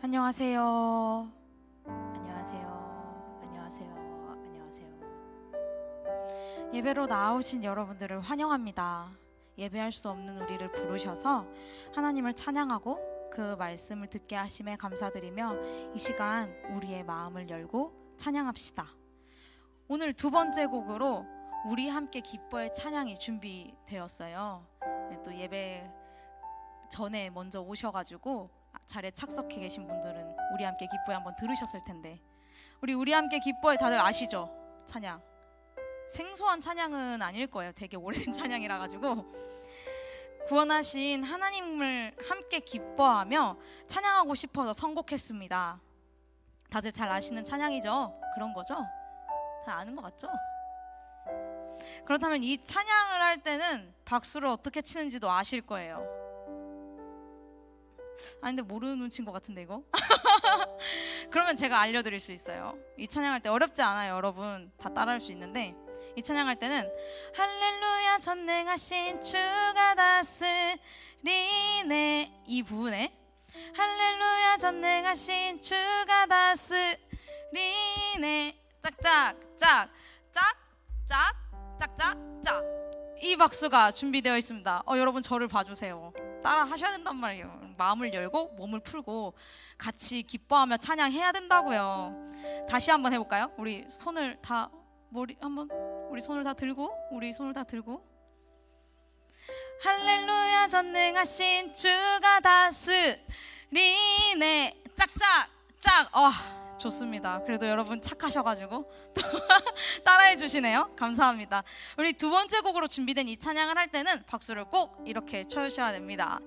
안녕하세요. 안녕하세요. 안녕하세요. 안녕하세요. 예배로 나오신 여러분들을 환영합니다. 예배할 수 없는 우리를 부르셔서 하나님을 찬양하고 그 말씀을 듣게 하심에 감사드리며 이 시간 우리의 마음을 열고 찬양합시다. 오늘 두 번째 곡으로 우리 함께 기뻐의 찬양이 준비되었어요. 또 예배 전에 먼저 오셔가지고 자리에 착석해 계신 분들은 우리 함께 기뻐에 한번 들으셨을 텐데, 우리 함께 기뻐에 다들 아시죠? 찬양 생소한 찬양은 아닐 거예요. 되게 오래된 찬양이라 가지고 구원하신 하나님을 함께 기뻐하며 찬양하고 싶어서 선곡했습니다. 다들 잘 아시는 찬양이죠? 그런 거죠? 잘 아는 것 같죠? 그렇다면 이 찬양을 할 때는 박수를 어떻게 치는지도 아실 거예요. 근데 모르는 눈치인 것 같은데 이거? 그러면 제가 알려드릴 수 있어요. 이 찬양할 때 어렵지 않아요. 여러분 다 따라할 수 있는데, 이 찬양할 때는 할렐루야 전능하신 주가 다스리네, 이 부분에 할렐루야 전능하신 주가 다스리네 짝짝 짝짝 짝짝 이 박수가 준비되어 있습니다. 여러분 저를 봐주세요. 따라 하셔야 된단 말이에요. 마음을 열고 몸을 풀고 같이 기뻐하며 찬양해야 된다고요. 다시 한번 해볼까요? 우리 손을 다 우리 손을 다 들고 할렐루야 전능하신 주가 다스리네 짝짝짝. 좋습니다. 그래도 여러분 착하셔가지고 따라해 주시네요. 감사합니다. 우리 두 번째 곡으로 준비된 이 찬양을 할 때는 박수를 꼭 이렇게 쳐주셔야 됩니다.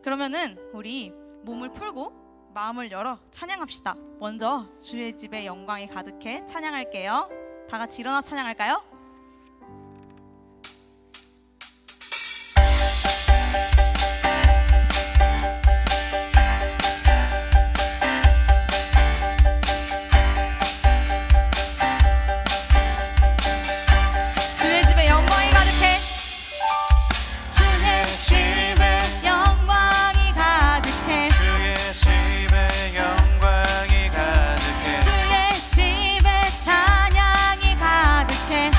그러면은 우리 몸을 풀고 마음을 열어 찬양합시다. 먼저 주의 집에 영광이 가득해 찬양할게요. 다 같이 일어나 찬양할까요? 주의 집에 찬양이 가득해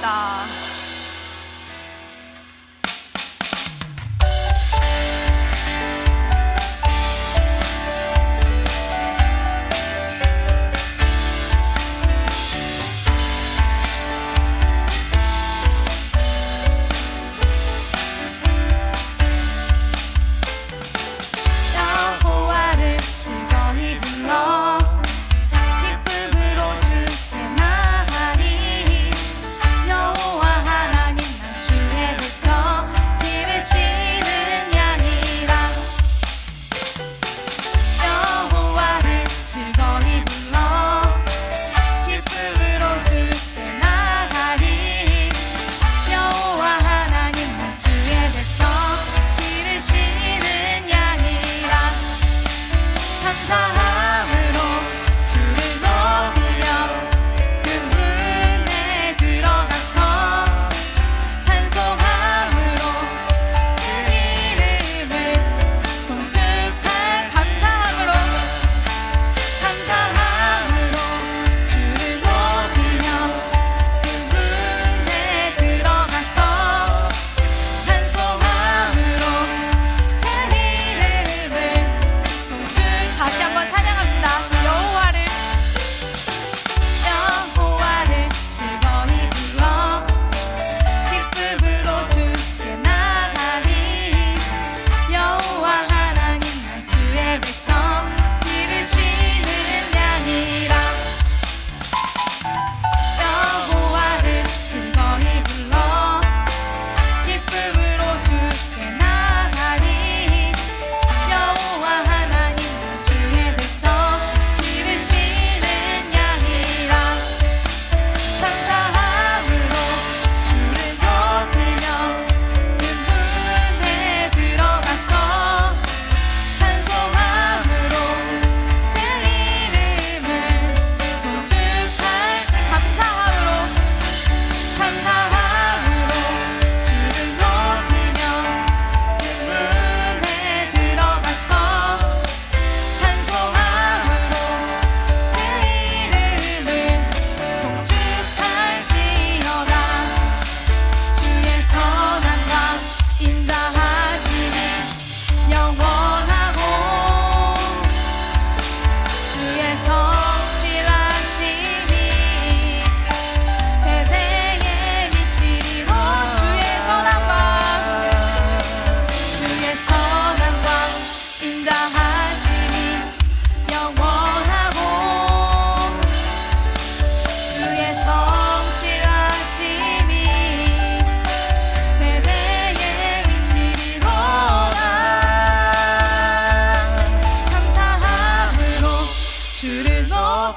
찬양합니다.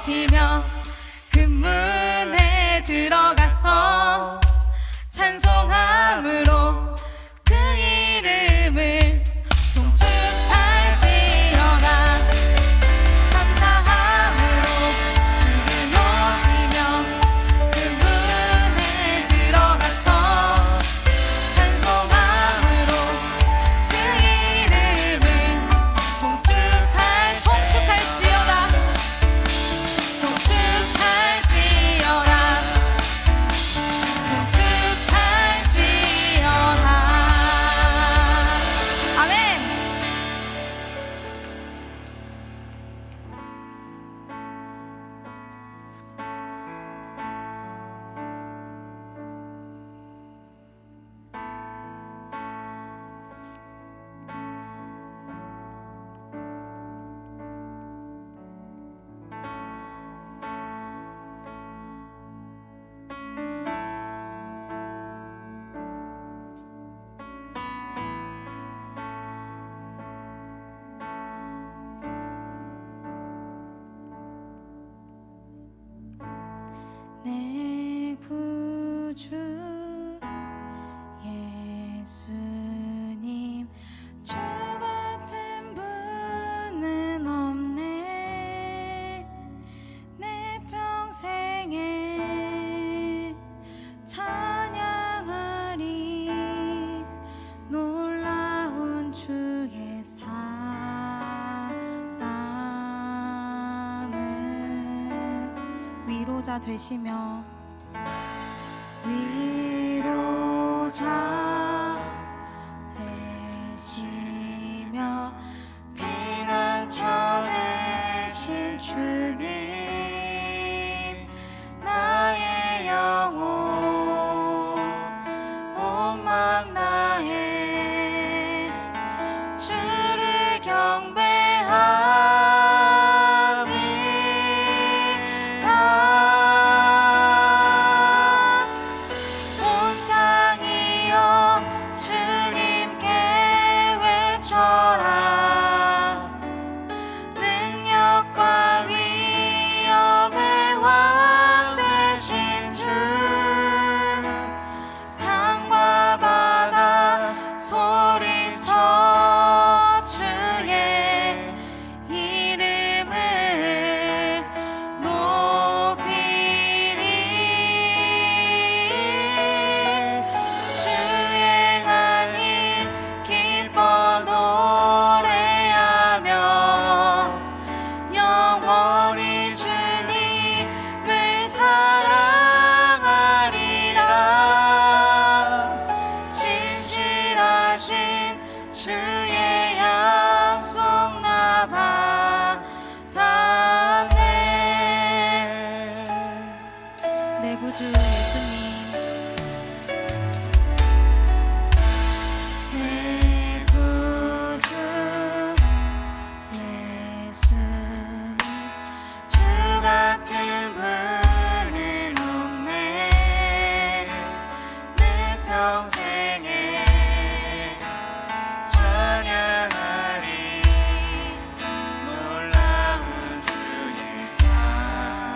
높이며 금문에 들어가서 찬송함으로 그 이름을 송축할지어다. 감사함으로 주를 높이며 금문에 들어가서 찬송함으로 그 이름을 송축할지어다. 내 구주 예수님, 주 같은 분은 없네. 내 평생에 찬양하리 놀라운 주의 사랑을. 위로자 되시며 보호자 되시며 피난처 되신 주님, 나의 영혼 온 맘 다해 주를 경배합니다. 온 땅이여 주님께 외쳐라. 능력과 위엄의 왕 되신 주, 산과 바다 소리쳐 주의 이름을 높이리. 주행한 일 기뻐 노래하며 영원히 주님을 사랑하리라. 신실하신 주의 약속 나 받았네. 내 구주 예수님, 내 구주 예수님, 주 같은 분은 없네. 내 평생에 찬양하리. 놀라운 주의 사랑,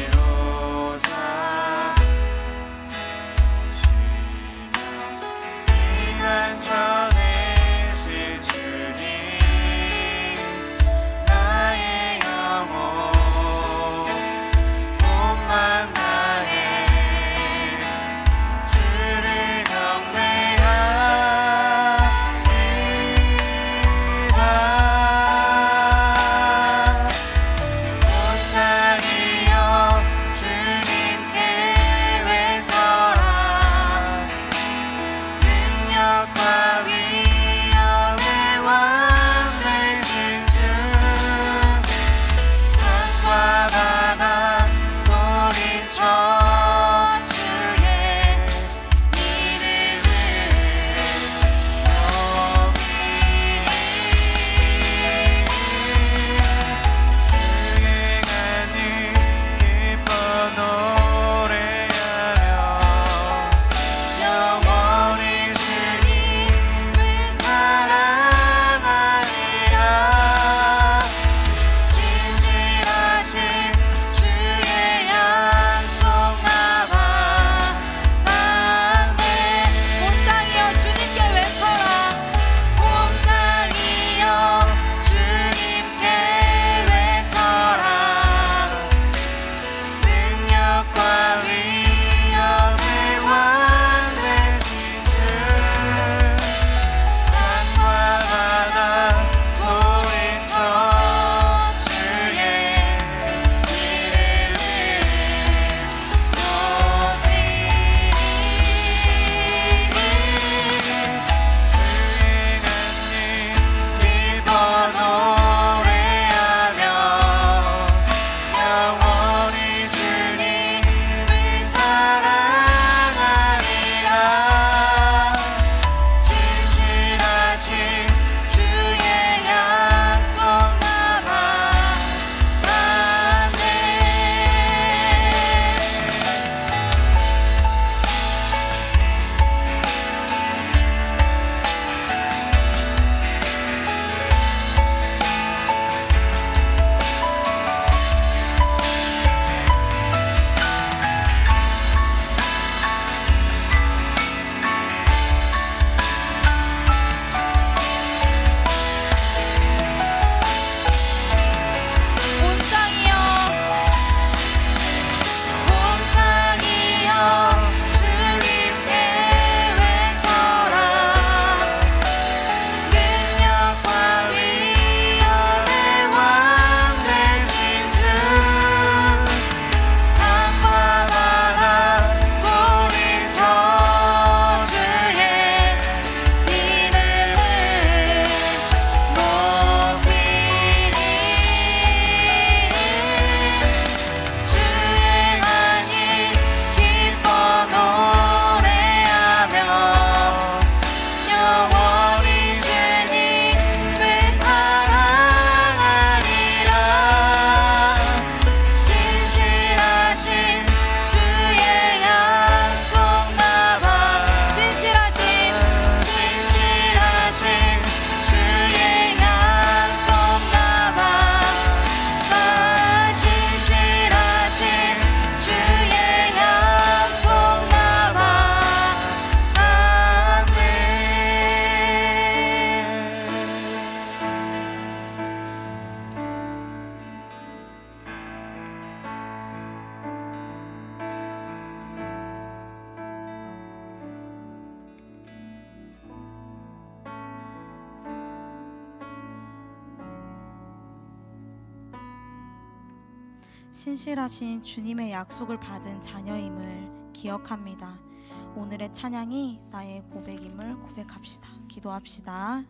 위로자 되시며 피난처 되실 주님, 나의 영혼 신실하신 주님의 약속을 받은 자녀임을 기억합니다. 오늘의 찬양이 나의 고백임을 고백합시다. 기도합시다.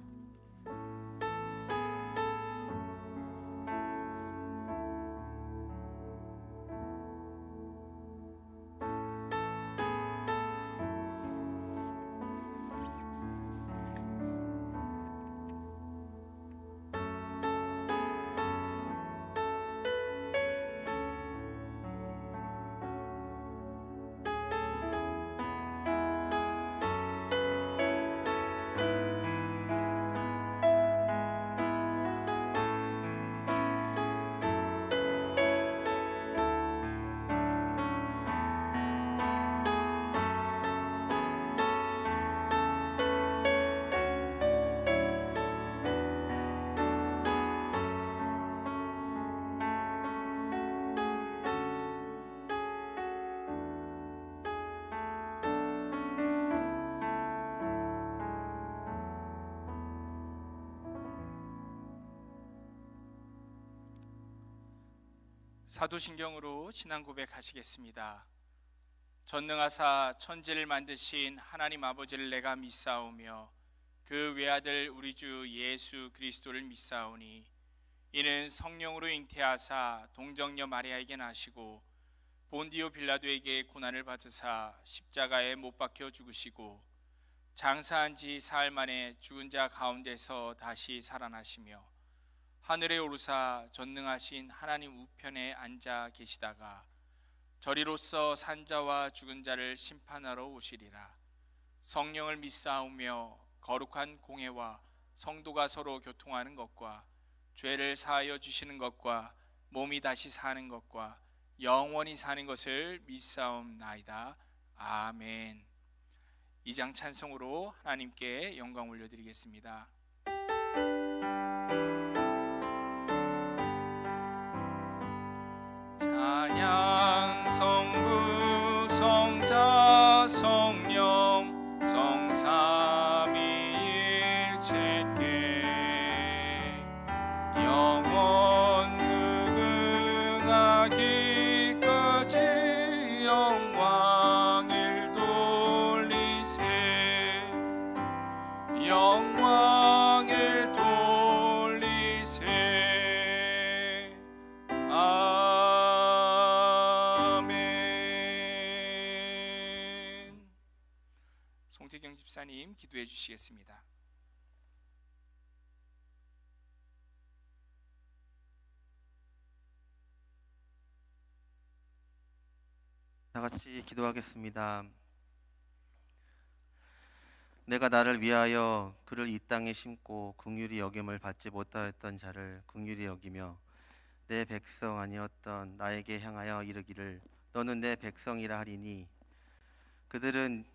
사도신경으로 신앙 고백하시겠습니다. 전능하사 천지를 만드신 하나님 아버지를 내가 믿사오며 그 외아들 우리 주 예수 그리스도를 믿사오니 이는 성령으로 잉태하사 동정녀 마리아에게 나시고 본디오 빌라도에게 고난을 받으사 십자가에 못 박혀 죽으시고 장사한 지 사흘 만에 죽은 자 가운데서 다시 살아나시며 하늘에 오르사 전능하신 하나님 우편에 앉아 계시다가 저리로서 산자와 죽은 자를 심판하러 오시리라. 성령을 믿사오며 거룩한 공회와 성도가 서로 교통하는 것과 죄를 사하여 주시는 것과 몸이 다시 사는 것과 영원히 사는 것을 믿사옵나이다. 아멘. 2장 찬송으로 하나님께 영광 올려드리겠습니다. 찬양 성부 성자 성령 성삼위일체께 영원 무궁하기까지 영광을 돌리세 영광을 돌리세 송태경 집사님 기도해 주시겠습니다. 다 같이 기도하겠습니다. 내가 나를 위하여 그를 이 땅에 심고 긍휼히 여김을 받지 못하였던 자를 긍휼히 여기며 내 백성 아니었던 나에게 향하여 이르기를 너는 내 백성이라 하리니 그들은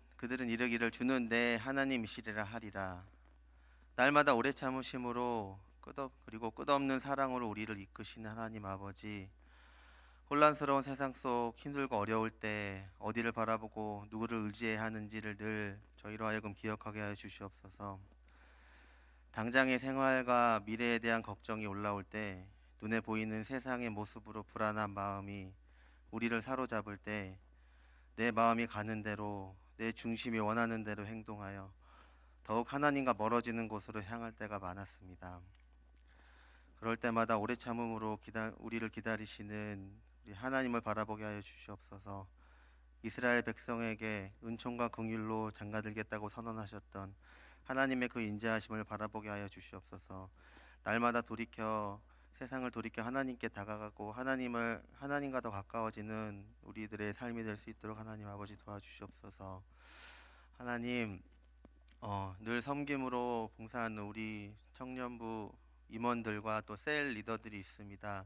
이르기를 주는 내 하나님이시리라 하리라. 날마다 오래 참으심으로 그리고 끝없는 사랑으로 우리를 이끄시는 하나님 아버지, 혼란스러운 세상 속 힘들고 어려울 때 어디를 바라보고 누구를 의지해야 하는지를 늘 저희로 하여금 기억하게 하여 주시옵소서. 당장의 생활과 미래에 대한 걱정이 올라올 때 눈에 보이는 세상의 모습으로 불안한 마음이 우리를 사로잡을 때 내 마음이 가는 대로 내 중심이 원하는 대로 행동하여 더욱 하나님과 멀어지는 곳으로 향할 때가 많았습니다. 그럴 때마다 오래 참음으로 우리를 기다리시는 우리 하나님을 바라보게 하여 주시옵소서. 이스라엘 백성에게 은총과 긍휼로 장가들겠다고 선언하셨던 하나님의 그 인자하심을 바라보게 하여 주시옵소서. 날마다 세상을 돌이켜 하나님께 다가가고 하나님과 더 가까워지는 우리들의 삶이 될 수 있도록 하나님 아버지 도와주시옵소서. 하나님, 늘 섬김으로 봉사하는 우리 청년부 임원들과 또 셀 리더들이 있습니다.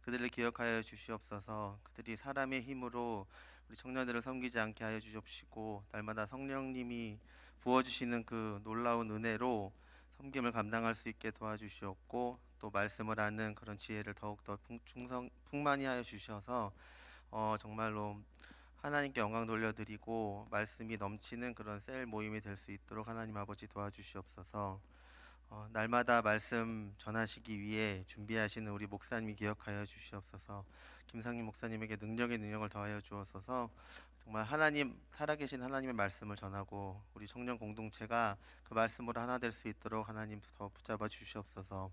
그들을 기억하여 주시옵소서. 그들이 사람의 힘으로 우리 청년들을 섬기지 않게 하여 주시옵시고 날마다 성령님이 부어주시는 그 놀라운 은혜로 섬김을 감당할 수 있게 도와주시옵고 또 말씀을 하는 그런 지혜를 더욱더 풍만히 하여 주셔서 정말로 하나님께 영광 돌려드리고 말씀이 넘치는 그런 셀 모임이 될 수 있도록 하나님 아버지 도와주시옵소서. 날마다 말씀 전하시기 위해 준비하시는 우리 목사님이 기억하여 주시옵소서. 김상림 목사님에게 능력을 더하여 주옵소서. 정말 하나님 살아계신 하나님의 말씀을 전하고 우리 청년 공동체가 그 말씀으로 하나 될 수 있도록 하나님 더 붙잡아 주시옵소서.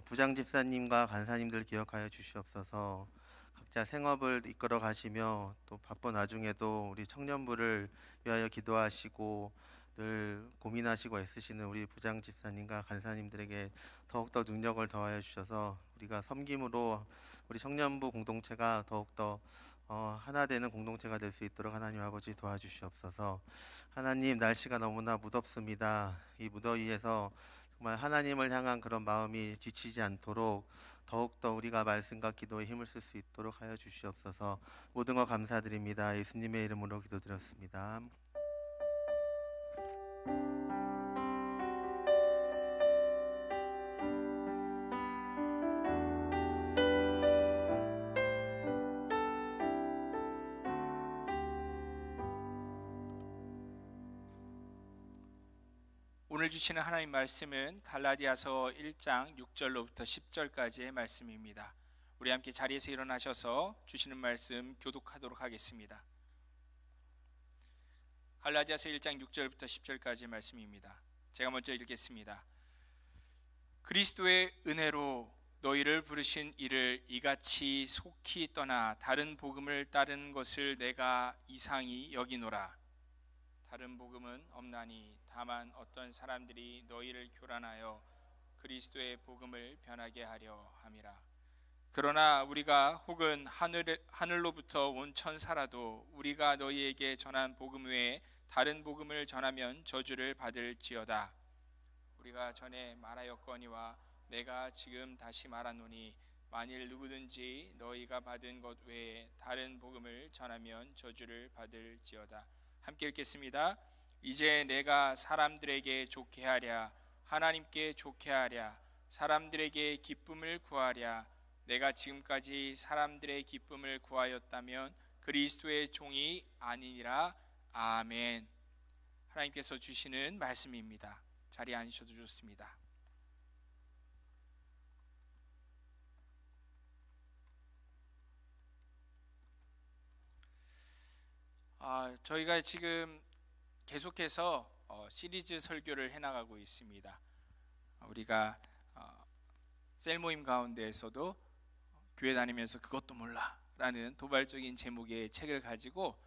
부장 집사님과 간사님들 기억하여 주시옵소서. 각자 생업을 이끌어 가시며 또 바쁜 와중에도 우리 청년부를 위하여 기도하시고 늘 고민하시고 애쓰시는 우리 부장 집사님과 간사님들에게 더욱더 능력을 더하여 주셔서 우리가 섬김으로 우리 청년부 공동체가 더욱더 하나 되는 공동체가 될 수 있도록 하나님 아버지 도와주시옵소서. 하나님, 날씨가 너무나 무덥습니다. 이 무더위에서 정말 하나님을 향한 그런 마음이 지치지 않도록 더욱더 우리가 말씀과 기도에 힘을 쓸 수 있도록 하여 주시옵소서. 모든 것 감사드립니다. 예수님의 이름으로 기도드렸습니다. 오늘 주시는 하나님 말씀은 갈라디아서 1장 6절로부터 10절까지의 말씀입니다. 우리 함께 자리에서 일어나셔서 주시는 말씀 교독하도록 하겠습니다. 갈라디아서 1장 6절부터 10절까지의 말씀입니다. 제가 먼저 읽겠습니다. 그리스도의 은혜로 너희를 부르신 이를 이같이 속히 떠나 다른 복음을 따르는 것을 내가 이상히 여기노라. 다른 복음은 없나니 다만 어떤 사람들이 너희를 교란하여 그리스도의 복음을 변하게 하려 함이라. 그러나 우리가 혹은 하늘로부터 온 천사라도 우리가 너희에게 전한 복음 외에 다른 복음을 전하면 저주를 받을지어다. 우리가 전에 말하였거니와 내가 지금 다시 말하노니 만일 누구든지 너희가 받은 것 외에 다른 복음을 전하면 저주를 받을지어다. 함께 읽겠습니다. 이제 내가 사람들에게 좋게 하랴 하나님께 좋게 하랴 사람들에게 기쁨을 구하랴 내가 지금까지 사람들의 기쁨을 구하였다면 그리스도의 종이 아니니라. 아멘. 하나님께서 주시는 말씀입니다. 자리에 앉으셔도 좋습니다. 저희가 지금 계속해서 시리즈 설교를 해나가고 있습니다. 우리가 셀 모임 가운데에서도 교회 다니면서 그것도 몰라 라는 도발적인 제목의 책을 가지고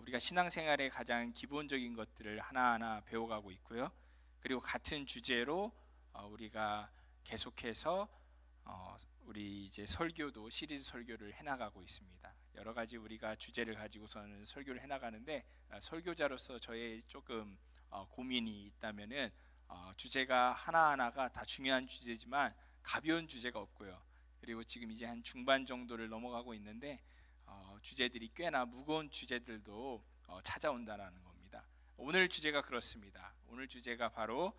우리가 신앙생활의 가장 기본적인 것들을 하나하나 배워가고 있고요. 그리고 같은 주제로 우리가 계속해서 우리 이제 설교도 시리즈 설교를 해나가고 있습니다. 여러 가지 우리가 주제를 가지고서는 설교를 해나가는데 설교자로서 저의 조금 고민이 있다면은 주제가 하나하나가 다 중요한 주제지만 가벼운 주제가 없고요. 그리고 지금 이제 한 중반 정도를 넘어가고 있는데 주제들이 꽤나 무거운 주제들도 찾아온다는 겁니다. 오늘 주제가 그렇습니다. 오늘 주제가 바로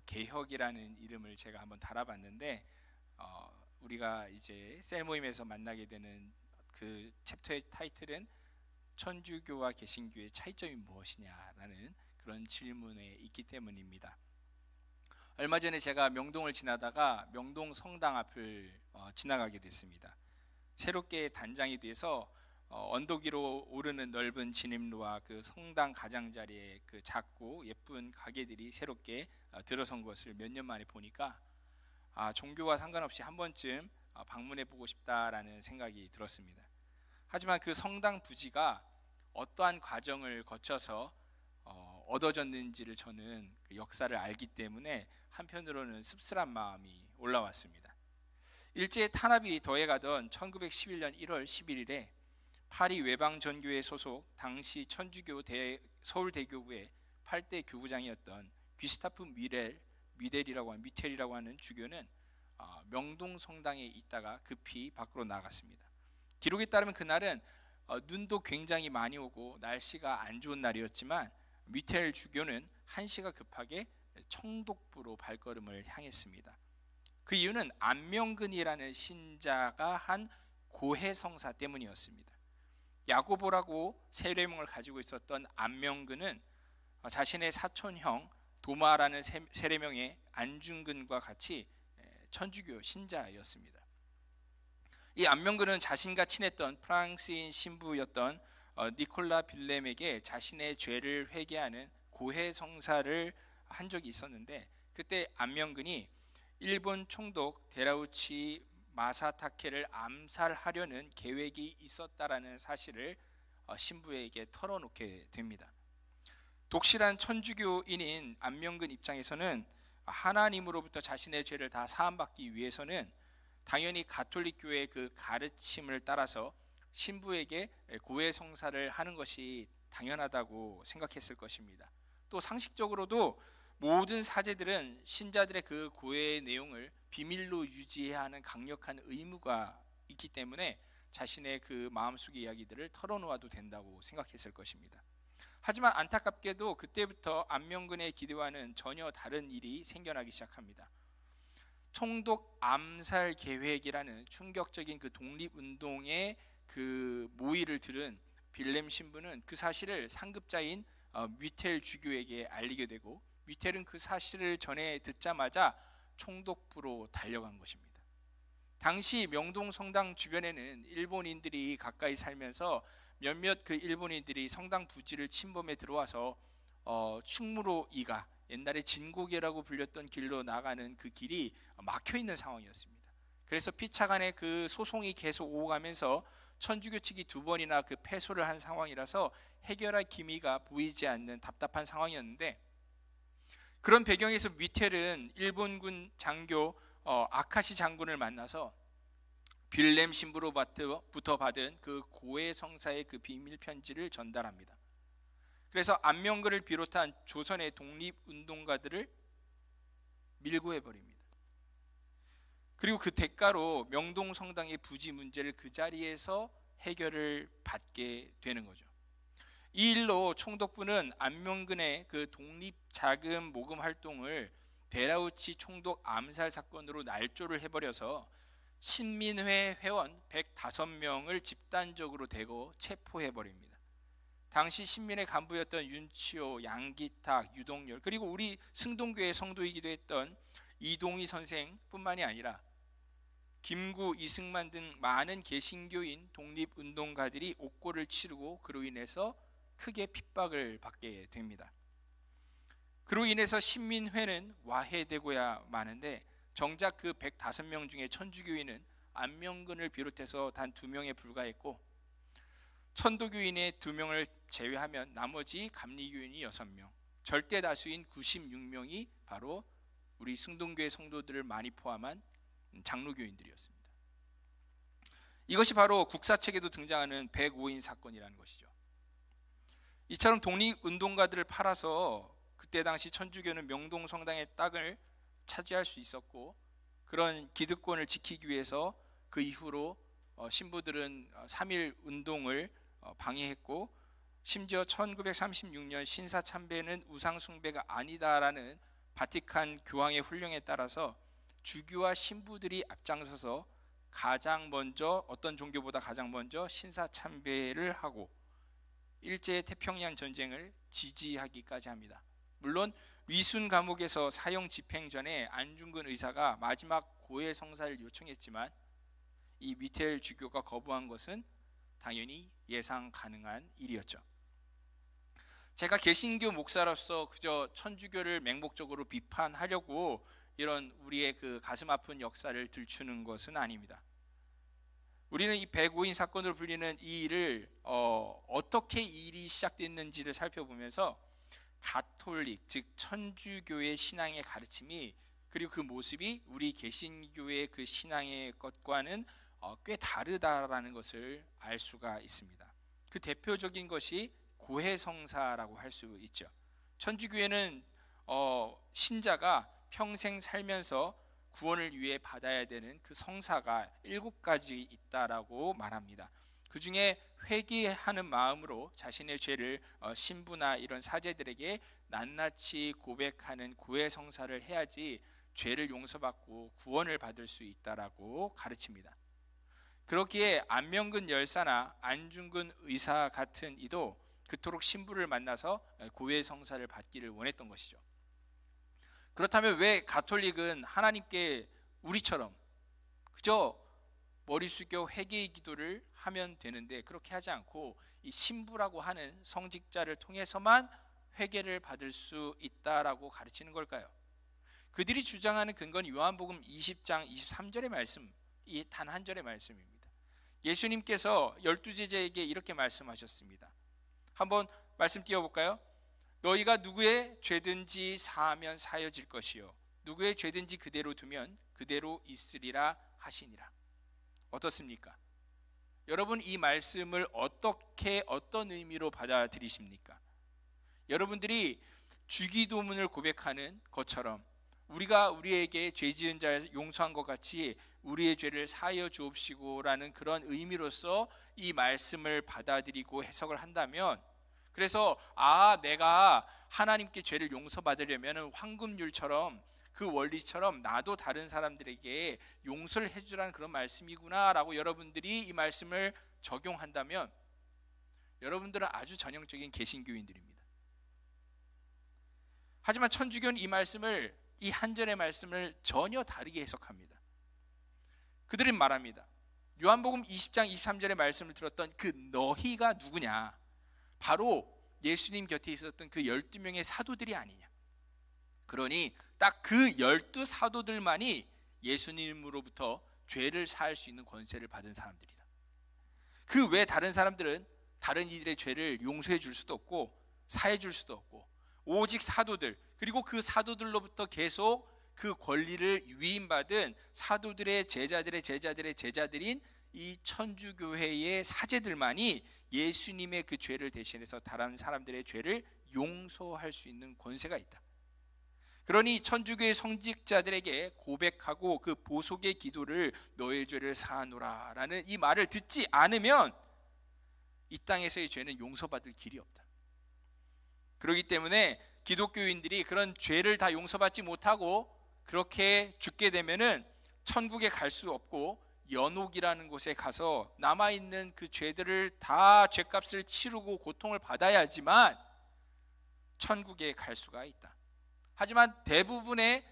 개혁이라는 이름을 제가 한번 달아봤는데 우리가 이제 셀 모임에서 만나게 되는 그 챕터의 타이틀은 천주교와 개신교의 차이점이 무엇이냐라는 그런 질문에 있기 때문입니다. 얼마 전에 제가 명동을 지나다가 명동 성당 앞을 지나가게 됐습니다. 새롭게 단장이 돼서 언덕 위로 오르는 넓은 진입로와 그 성당 가장자리에 그 작고 예쁜 가게들이 새롭게 들어선 것을 몇 년 만에 보니까 종교와 상관없이 한 번쯤 방문해 보고 싶다라는 생각이 들었습니다. 하지만 그 성당 부지가 어떠한 과정을 거쳐서 얻어졌는지를 저는 그 역사를 알기 때문에 한편으로는 씁쓸한 마음이 올라왔습니다. 일제의 탄압이 더해가던 1911년 1월 11일에 파리 외방전교회 소속 당시 천주교 서울대교구의 8대 교구장이었던 귀스타프 미텔이라고 하는 주교는 명동 성당에 있다가 급히 밖으로 나갔습니다. 기록에 따르면 그날은 눈도 굉장히 많이 오고 날씨가 안 좋은 날이었지만 미텔 주교는 한시가 급하게 청독부로 발걸음을 향했습니다. 그 이유는 안명근이라는 신자가 한 고해성사 때문이었습니다. 야고보라고 세례명을 가지고 있었던 안명근은 자신의 사촌형 도마라는 세례명의 안중근과 같이 천주교 신자였습니다. 이 안명근은 자신과 친했던 프랑스인 신부였던 니콜라 빌렘에게 자신의 죄를 회개하는 고해 성사를 한 적이 있었는데, 그때 안명근이 일본 총독 데라우치 마사타케를 암살하려는 계획이 있었다라는 사실을 신부에게 털어놓게 됩니다. 독실한 천주교인인 안명근 입장에서는 하나님으로부터 자신의 죄를 다 사함받기 위해서는 당연히 가톨릭 교회의 그 가르침을 따라서 신부에게 고해 성사를 하는 것이 당연하다고 생각했을 것입니다. 또 상식적으로도 모든 사제들은 신자들의 그 고해의 내용을 비밀로 유지해야 하는 강력한 의무가 있기 때문에 자신의 그 마음속의 이야기들을 털어놓아도 된다고 생각했을 것입니다. 하지만 안타깝게도 그때부터 안명근의 기대와는 전혀 다른 일이 생겨나기 시작합니다. 총독 암살 계획이라는 충격적인 그 독립운동의 그 모의를 들은 빌렘 신부는 그 사실을 상급자인 뮤텔 주교에게 알리게 되고, 뮤텔은 그 사실을 전해 듣자마자 총독부로 달려간 것입니다. 당시 명동 성당 주변에는 일본인들이 가까이 살면서 몇몇 그 일본인들이 성당 부지를 침범해 들어와서 충무로 이가, 옛날에 진고개라고 불렸던 길로 나가는 그 길이 막혀 있는 상황이었습니다. 그래서 피차간의 그 소송이 계속 오고 가면서 천주교 측이 2번이나 그 패소를 한 상황이라서 해결할 기미가 보이지 않는 답답한 상황이었는데, 그런 배경에서 뮤텔은 일본군 장교 아카시 장군을 만나서 빌렘 신부로부터 받은 그 고해 성사의 그 비밀 편지를 전달합니다. 그래서 안명근을 비롯한 조선의 독립운동가들을 밀고 해버립니다. 그리고 그 대가로 명동 성당의 부지 문제를 그 자리에서 해결을 받게 되는 거죠. 이 일로 총독부는 안명근의 그 독립자금 모금 활동을 데라우치 총독 암살 사건으로 날조를 해버려서 신민회 회원 105명을 집단적으로 대거 체포해버립니다. 당시 신민회 간부였던 윤치호, 양기탁, 유동열, 그리고 우리 승동교회 성도이기도 했던 이동희 선생뿐만이 아니라 김구, 이승만 등 많은 개신교인 독립운동가들이 옥고를 치르고 그로 인해서 크게 핍박을 받게 됩니다. 그로 인해서 신민회는 와해되고야 마는데, 정작 그 105명 중에 천주교인은 안명근을 비롯해서 단 2명에 불과했고, 천도교인의 2명을 제외하면 나머지 감리교인이 6명, 절대 다수인 96명이 바로 우리 승동교회 성도들을 많이 포함한 장로교인들이었습니다. 이것이 바로 국사책에도 등장하는 105인 사건이라는 것이죠. 이처럼 독립운동가들을 팔아서 그때 당시 천주교는 명동 성당의 땅을 차지할 수 있었고, 그런 기득권을 지키기 위해서 그 이후로 신부들은 3.1 운동을 방해했고, 심지어 1936년 신사참배는 우상숭배가 아니다라는 바티칸 교황의 훈령에 따라서 주교와 신부들이 앞장서서 가장 먼저, 어떤 종교보다 가장 먼저 신사참배를 하고 일제 태평양 전쟁을 지지하기까지 합니다. 물론 위순 감옥에서 사형 집행 전에 안중근 의사가 마지막 고해 성사를 요청했지만 이 미텔 주교가 거부한 것은 당연히 예상 가능한 일이었죠. 제가 개신교 목사로서 그저 천주교를 맹목적으로 비판하려고 이런 우리의 그 가슴 아픈 역사를 들추는 것은 아닙니다. 우리는 이 105인 사건으로 불리는 이 일을 어떻게 이 일이 시작됐는지를 살펴보면서 가톨릭, 즉 천주교의 신앙의 가르침이, 그리고 그 모습이 우리 개신교의 그 신앙의 것과는 꽤 다르다라는 것을 알 수가 있습니다. 그 대표적인 것이 고해성사라고 할 수 있죠. 천주교회는 신자가 평생 살면서 구원을 위해 받아야 되는 그 성사가 7가지 있다라고 말합니다. 그 중에 회개하는 마음으로 자신의 죄를 신부나 이런 사제들에게 낱낱이 고백하는 고해성사를 해야지 죄를 용서받고 구원을 받을 수 있다라고 가르칩니다. 그렇기에 안명근 열사나 안중근 의사 같은 이도 그토록 신부를 만나서 고해성사를 받기를 원했던 것이죠. 그렇다면 왜 가톨릭은 하나님께 우리처럼 그저 머리 숙여 회개의 기도를 하면 되는데 그렇게 하지 않고 이 신부라고 하는 성직자를 통해서만 회개를 받을 수 있다라고 가르치는 걸까요? 그들이 주장하는 근거는 요한복음 20장 23절의 말씀, 이 단 한 절의 말씀입니다. 예수님께서 12제자에게 이렇게 말씀하셨습니다. 한번 말씀 띄워볼까요? 너희가 누구의 죄든지 사하면 사여질 것이요 누구의 죄든지 그대로 두면 그대로 있으리라 하시니라. 어떻습니까? 여러분, 이 말씀을 어떤 의미로 받아들이십니까? 여러분들이 주기도문을 고백하는 것처럼 우리가 우리에게 죄 지은 자를 용서한 것 같이 우리의 죄를 사하여 주옵시고라는 그런 의미로서 이 말씀을 받아들이고 해석을 한다면, 그래서 내가 하나님께 죄를 용서받으려면 황금률처럼 그 원리처럼 나도 다른 사람들에게 용서를 해주라는 그런 말씀이구나라고 여러분들이 이 말씀을 적용한다면 여러분들은 아주 전형적인 개신교인들입니다. 하지만 천주교는 이 한 절의 말씀을 전혀 다르게 해석합니다. 그들은 말합니다. 요한복음 20장 23절의 말씀을 들었던 그 너희가 누구냐? 바로 예수님 곁에 있었던 그 12명의 사도들이 아니냐. 그러니 딱 그 12사도들만이 예수님으로부터 죄를 사할 수 있는 권세를 받은 사람들이다. 그 외 다른 사람들은 다른 이들의 죄를 용서해 줄 수도 없고 사해 줄 수도 없고, 오직 사도들, 그리고 그 사도들로부터 계속 그 권리를 위임받은 사도들의 제자들인 이 천주교회의 사제들만이 예수님의 그 죄를 대신해서 다른 사람들의 죄를 용서할 수 있는 권세가 있다. 그러니 천주교의 성직자들에게 고백하고 그 보속의 기도를 너의 죄를 사하노라 라는 이 말을 듣지 않으면 이 땅에서의 죄는 용서받을 길이 없다. 그렇기 때문에 기독교인들이 그런 죄를 다 용서받지 못하고 그렇게 죽게 되면은 천국에 갈 수 없고 연옥이라는 곳에 가서 남아있는 그 죄들을 다 죄값을 치르고 고통을 받아야지만 천국에 갈 수가 있다. 하지만 대부분의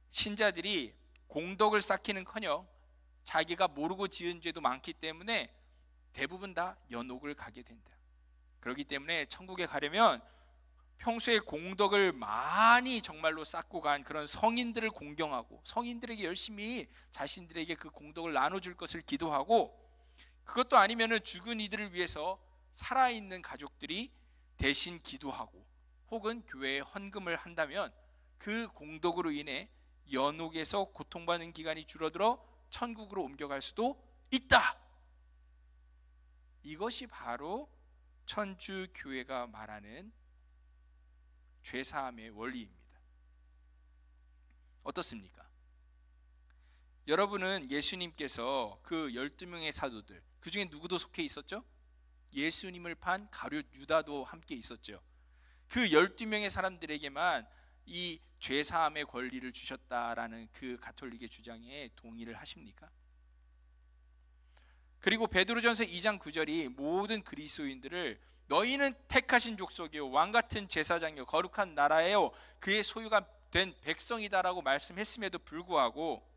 신자들이 공덕을 쌓기는커녕 자기가 모르고 지은 죄도 많기 때문에 대부분 다 연옥을 가게 된다. 그렇기 때문에 천국에 가려면 평소에 공덕을 많이 정말로 쌓고 간 그런 성인들을 공경하고 성인들에게 열심히 자신들에게 그 공덕을 나눠줄 것을 기도하고, 그것도 아니면은 죽은 이들을 위해서 살아있는 가족들이 대신 기도하고 혹은 교회에 헌금을 한다면 그 공덕으로 인해 연옥에서 고통받는 기간이 줄어들어 천국으로 옮겨갈 수도 있다. 이것이 바로 천주교회가 말하는 죄사함의 원리입니다. 어떻습니까? 여러분은 예수님께서 그 12명의 사도들, 그 중에 누구도 속해 있었죠? 예수님을 판 가룟 유다도 함께 있었죠. 그 12명의 사람들에게만 이 죄사함의 권리를 주셨다라는 그 가톨릭의 주장에 동의를 하십니까? 그리고 베드로전서 2장 9절이 모든 그리스도인들을 너희는 택하신 족속이요 왕같은 제사장이요 거룩한 나라예요 그의 소유가 된 백성이다라고 말씀했음에도 불구하고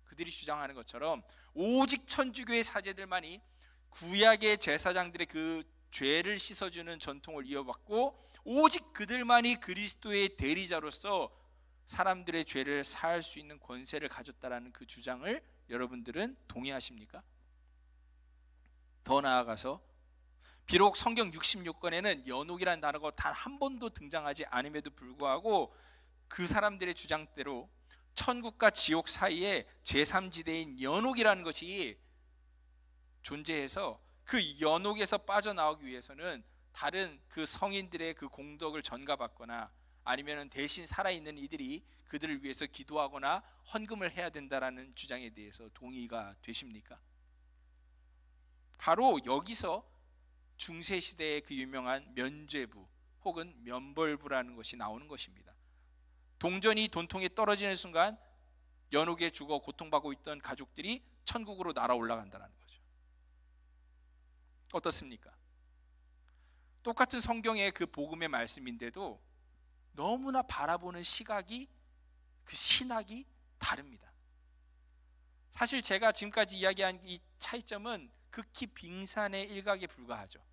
그들이 주장하는 것처럼 오직 천주교의 사제들만이 구약의 제사장들의 그 죄를 씻어주는 전통을 이어받고 오직 그들만이 그리스도의 대리자로서 사람들의 죄를 사할 수 있는 권세를 가졌다라는 그 주장을 여러분들은 동의하십니까? 더 나아가서 비록 성경 66권에는 연옥이라는 단어가 단 한 번도 등장하지 않음에도 불구하고 그 사람들의 주장대로 천국과 지옥 사이에 제3지대인 연옥이라는 것이 존재해서 그 연옥에서 빠져나오기 위해서는 다른 그 성인들의 그 공덕을 전가받거나 아니면 대신 살아있는 이들이 그들을 위해서 기도하거나 헌금을 해야 된다라는 주장에 대해서 동의가 되십니까? 바로 여기서 중세시대의 그 유명한 면죄부 혹은 면벌부라는 것이 나오는 것입니다. 동전이 돈통에 떨어지는 순간 연옥에 죽어 고통받고 있던 가족들이 천국으로 날아 올라간다는 거죠. 어떻습니까? 똑같은 성경의 그 복음의 말씀인데도 너무나 바라보는 시각이, 그 신학이 다릅니다. 사실 제가 지금까지 이야기한 이 차이점은 극히 빙산의 일각에 불과하죠.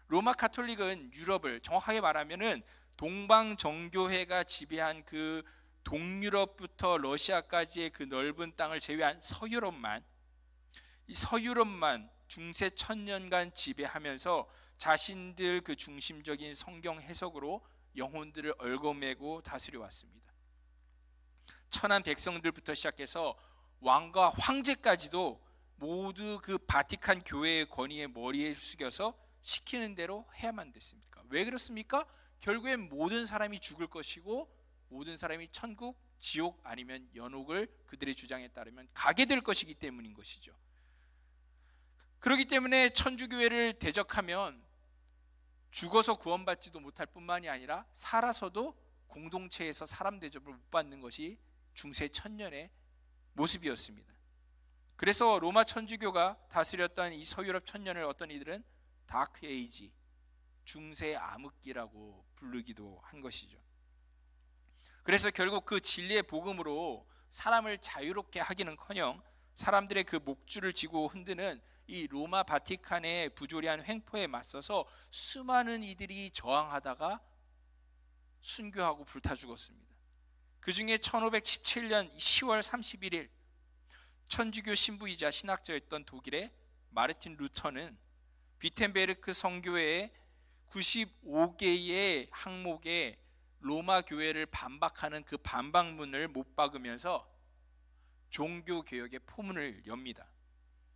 로마 가톨릭은 유럽을, 정확하게 말하면은 동방 정교회가 지배한 그 동유럽부터 러시아까지의 그 넓은 땅을 제외한 서유럽만, 이 서유럽만 중세 1000년간 지배하면서 자신들 그 중심적인 성경 해석으로 영혼들을 얽어매고 다스려 왔습니다. 천한 백성들부터 시작해서 왕과 황제까지도 모두 그 바티칸 교회의 권위에 머리에 숙여서 시키는 대로 해야만 됐습니까? 왜 그렇습니까? 결국엔 모든 사람이 죽을 것이고 모든 사람이 천국, 지옥 아니면 연옥을 그들의 주장에 따르면 가게 될 것이기 때문인 것이죠. 그렇기 때문에 천주교회를 대적하면 죽어서 구원받지도 못할 뿐만이 아니라 살아서도 공동체에서 사람 대접을 못 받는 것이 중세 1000년의 모습이었습니다. 그래서 로마 천주교가 다스렸던 이 서유럽 1000년을 어떤 이들은 다크 에이지, 중세 암흑기라고 부르기도 한 것이죠. 그래서 결국 그 진리의 복음으로 사람을 자유롭게 하기는커녕 사람들의 그 목줄을 쥐고 흔드는 이 로마 바티칸의 부조리한 횡포에 맞서서 수많은 이들이 저항하다가 순교하고 불타 죽었습니다. 그 중에 1517년 10월 31일 천주교 신부이자 신학자였던 독일의 마르틴 루터는 비텐베르크 성교회의 95개의 항목에 로마 교회를 반박하는 그 반박문을 못 박으면서 종교개혁의 포문을 엽니다.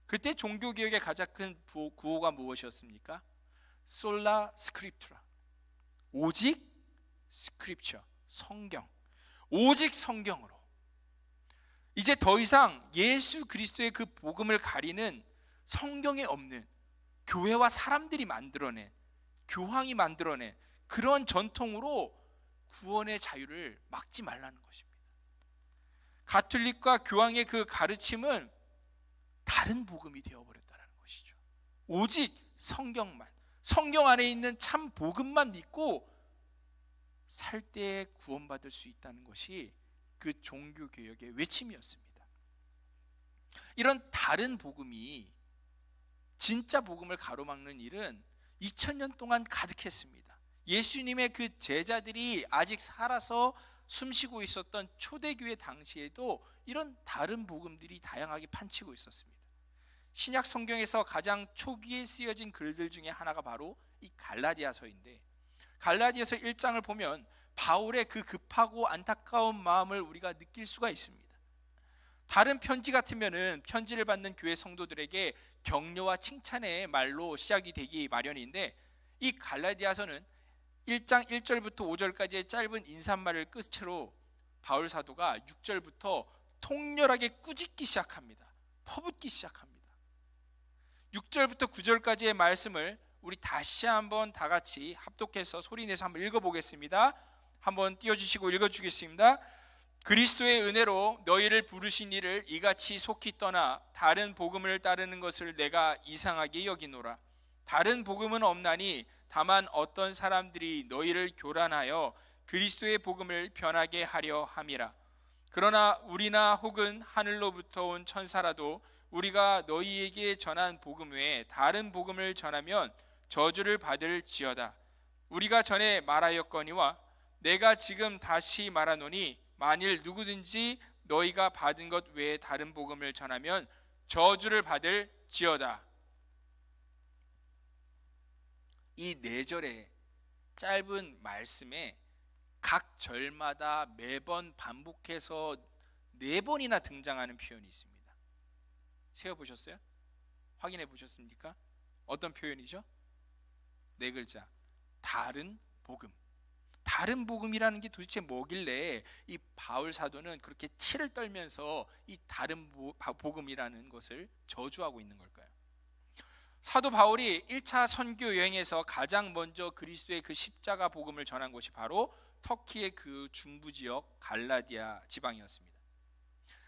그때 종교개혁의 가장 큰 구호가 무엇이었습니까? 솔라 스크립투라, 오직 스크립처, 성경, 오직 성경으로. 이제 더 이상 예수 그리스도의 그 복음을 가리는 성경에 없는 교회와 사람들이 만들어낸, 교황이 만들어낸 그런 전통으로 구원의 자유를 막지 말라는 것입니다. 가톨릭과 교황의 그 가르침은 다른 복음이 되어버렸다는 것이죠. 오직 성경만, 성경 안에 있는 참 복음만 믿고 살 때에 구원받을 수 있다는 것이 그 종교개혁의 외침이었습니다. 이런 다른 복음이 진짜 복음을 가로막는 일은 2000년 동안 가득했습니다. 예수님의 그 제자들이 아직 살아서 숨쉬고 있었던 초대교회 당시에도 이런 다른 복음들이 다양하게 판치고 있었습니다. 신약 성경에서 가장 초기에 쓰여진 글들 중에 하나가 바로 이 갈라디아서인데, 갈라디아서 1장을 보면 바울의 그 급하고 안타까운 마음을 우리가 느낄 수가 있습니다. 다른 편지 같으면은 편지를 받는 교회 성도들에게 격려와 칭찬의 말로 시작이 되기 마련인데, 이 갈라디아서는 1장 1절부터 5절까지의 짧은 인사말을 끝으로 바울 사도가 6절부터 통렬하게 꾸짖기 시작합니다. 퍼붓기 시작합니다. 6절부터 9절까지의 말씀을 우리 다시 한번 다 같이 합독해서 소리내서 한번 읽어보겠습니다. 한번 띄워주시고 읽어주겠습니다. 그리스도의 은혜로 너희를 부르신 이를 이같이 속히 떠나 다른 복음을 따르는 것을 내가 이상하게 여기노라. 다른 복음은 없나니 다만 어떤 사람들이 너희를 교란하여 그리스도의 복음을 변하게 하려 함이라. 그러나 우리나 혹은 하늘로부터 온 천사라도 우리가 너희에게 전한 복음 외에 다른 복음을 전하면 저주를 받을지어다. 우리가 전에 말하였거니와 내가 지금 다시 말하노니 만일 누구든지 너희가 받은 것 외에 다른 복음을 전하면 저주를 받을지어다. 이 4절의 짧은 말씀에 각 절마다 매번 반복해서 4번이나 등장하는 표현이 있습니다. 세어보셨어요? 확인해 보셨습니까? 어떤 표현이죠? 4글자, 다른 복음. 다른 복음이라는 게 도대체 뭐길래 이 바울 사도는 그렇게 치를 떨면서 이 다른 복음이라는 것을 저주하고 있는 걸까요? 사도 바울이 1차 선교 여행에서 가장 먼저 그리스도의 그 십자가 복음을 전한 곳이 바로 터키의 그 중부 지역 갈라디아 지방이었습니다.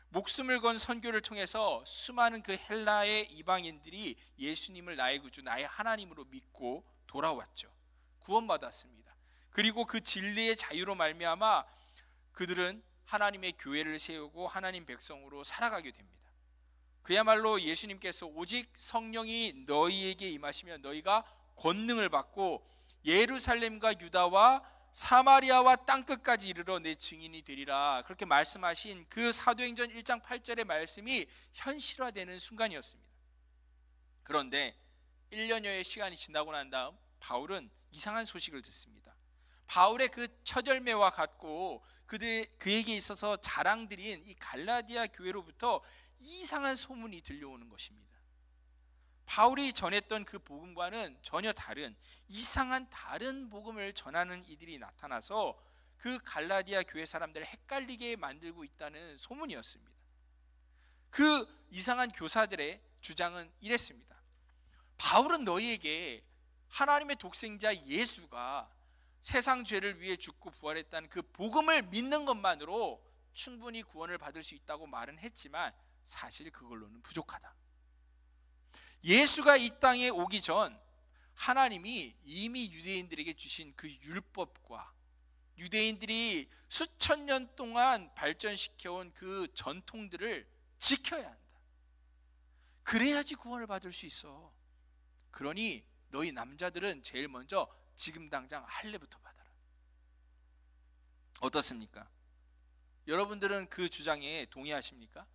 목숨을 건 선교를 통해서 수많은 그 헬라의 이방인들이 예수님을 나의 구주, 나의 하나님으로 믿고 돌아왔죠. 구원받았습니다. 그리고 그 진리의 자유로 말미암아 그들은 하나님의 교회를 세우고 하나님 백성으로 살아가게 됩니다. 그야말로 예수님께서 오직 성령이 너희에게 임하시면 너희가 권능을 받고 예루살렘과 유다와 사마리아와 땅끝까지 이르러 내 증인이 되리라, 그렇게 말씀하신 그 사도행전 1장 8절의 말씀이 현실화되는 순간이었습니다. 그런데 1년여의 시간이 지나고 난 다음 바울은 이상한 소식을 듣습니다. 바울의 그 첫 열매와 같고 그에게 있어서 자랑드린 이 갈라디아 교회로부터 이상한 소문이 들려오는 것입니다. 바울이 전했던 그 복음과는 전혀 다른 이상한 다른 복음을 전하는 이들이 나타나서 그 갈라디아 교회 사람들을 헷갈리게 만들고 있다는 소문이었습니다. 그 이상한 교사들의 주장은 이랬습니다. 바울은 너희에게 하나님의 독생자 예수가 세상 죄를 위해 죽고 부활했다는 그 복음을 믿는 것만으로 충분히 구원을 받을 수 있다고 말은 했지만 사실 그걸로는 부족하다. 예수가 이 땅에 오기 전 하나님이 이미 유대인들에게 주신 그 율법과 유대인들이 수천 년 동안 발전시켜온 그 전통들을 지켜야 한다. 그래야지 구원을 받을 수 있어. 그러니 너희 남자들은 제일 먼저 지금 당장 할례부터 받아라. 어떻습니까? 여러분들은 그 주장에 동의하십니까?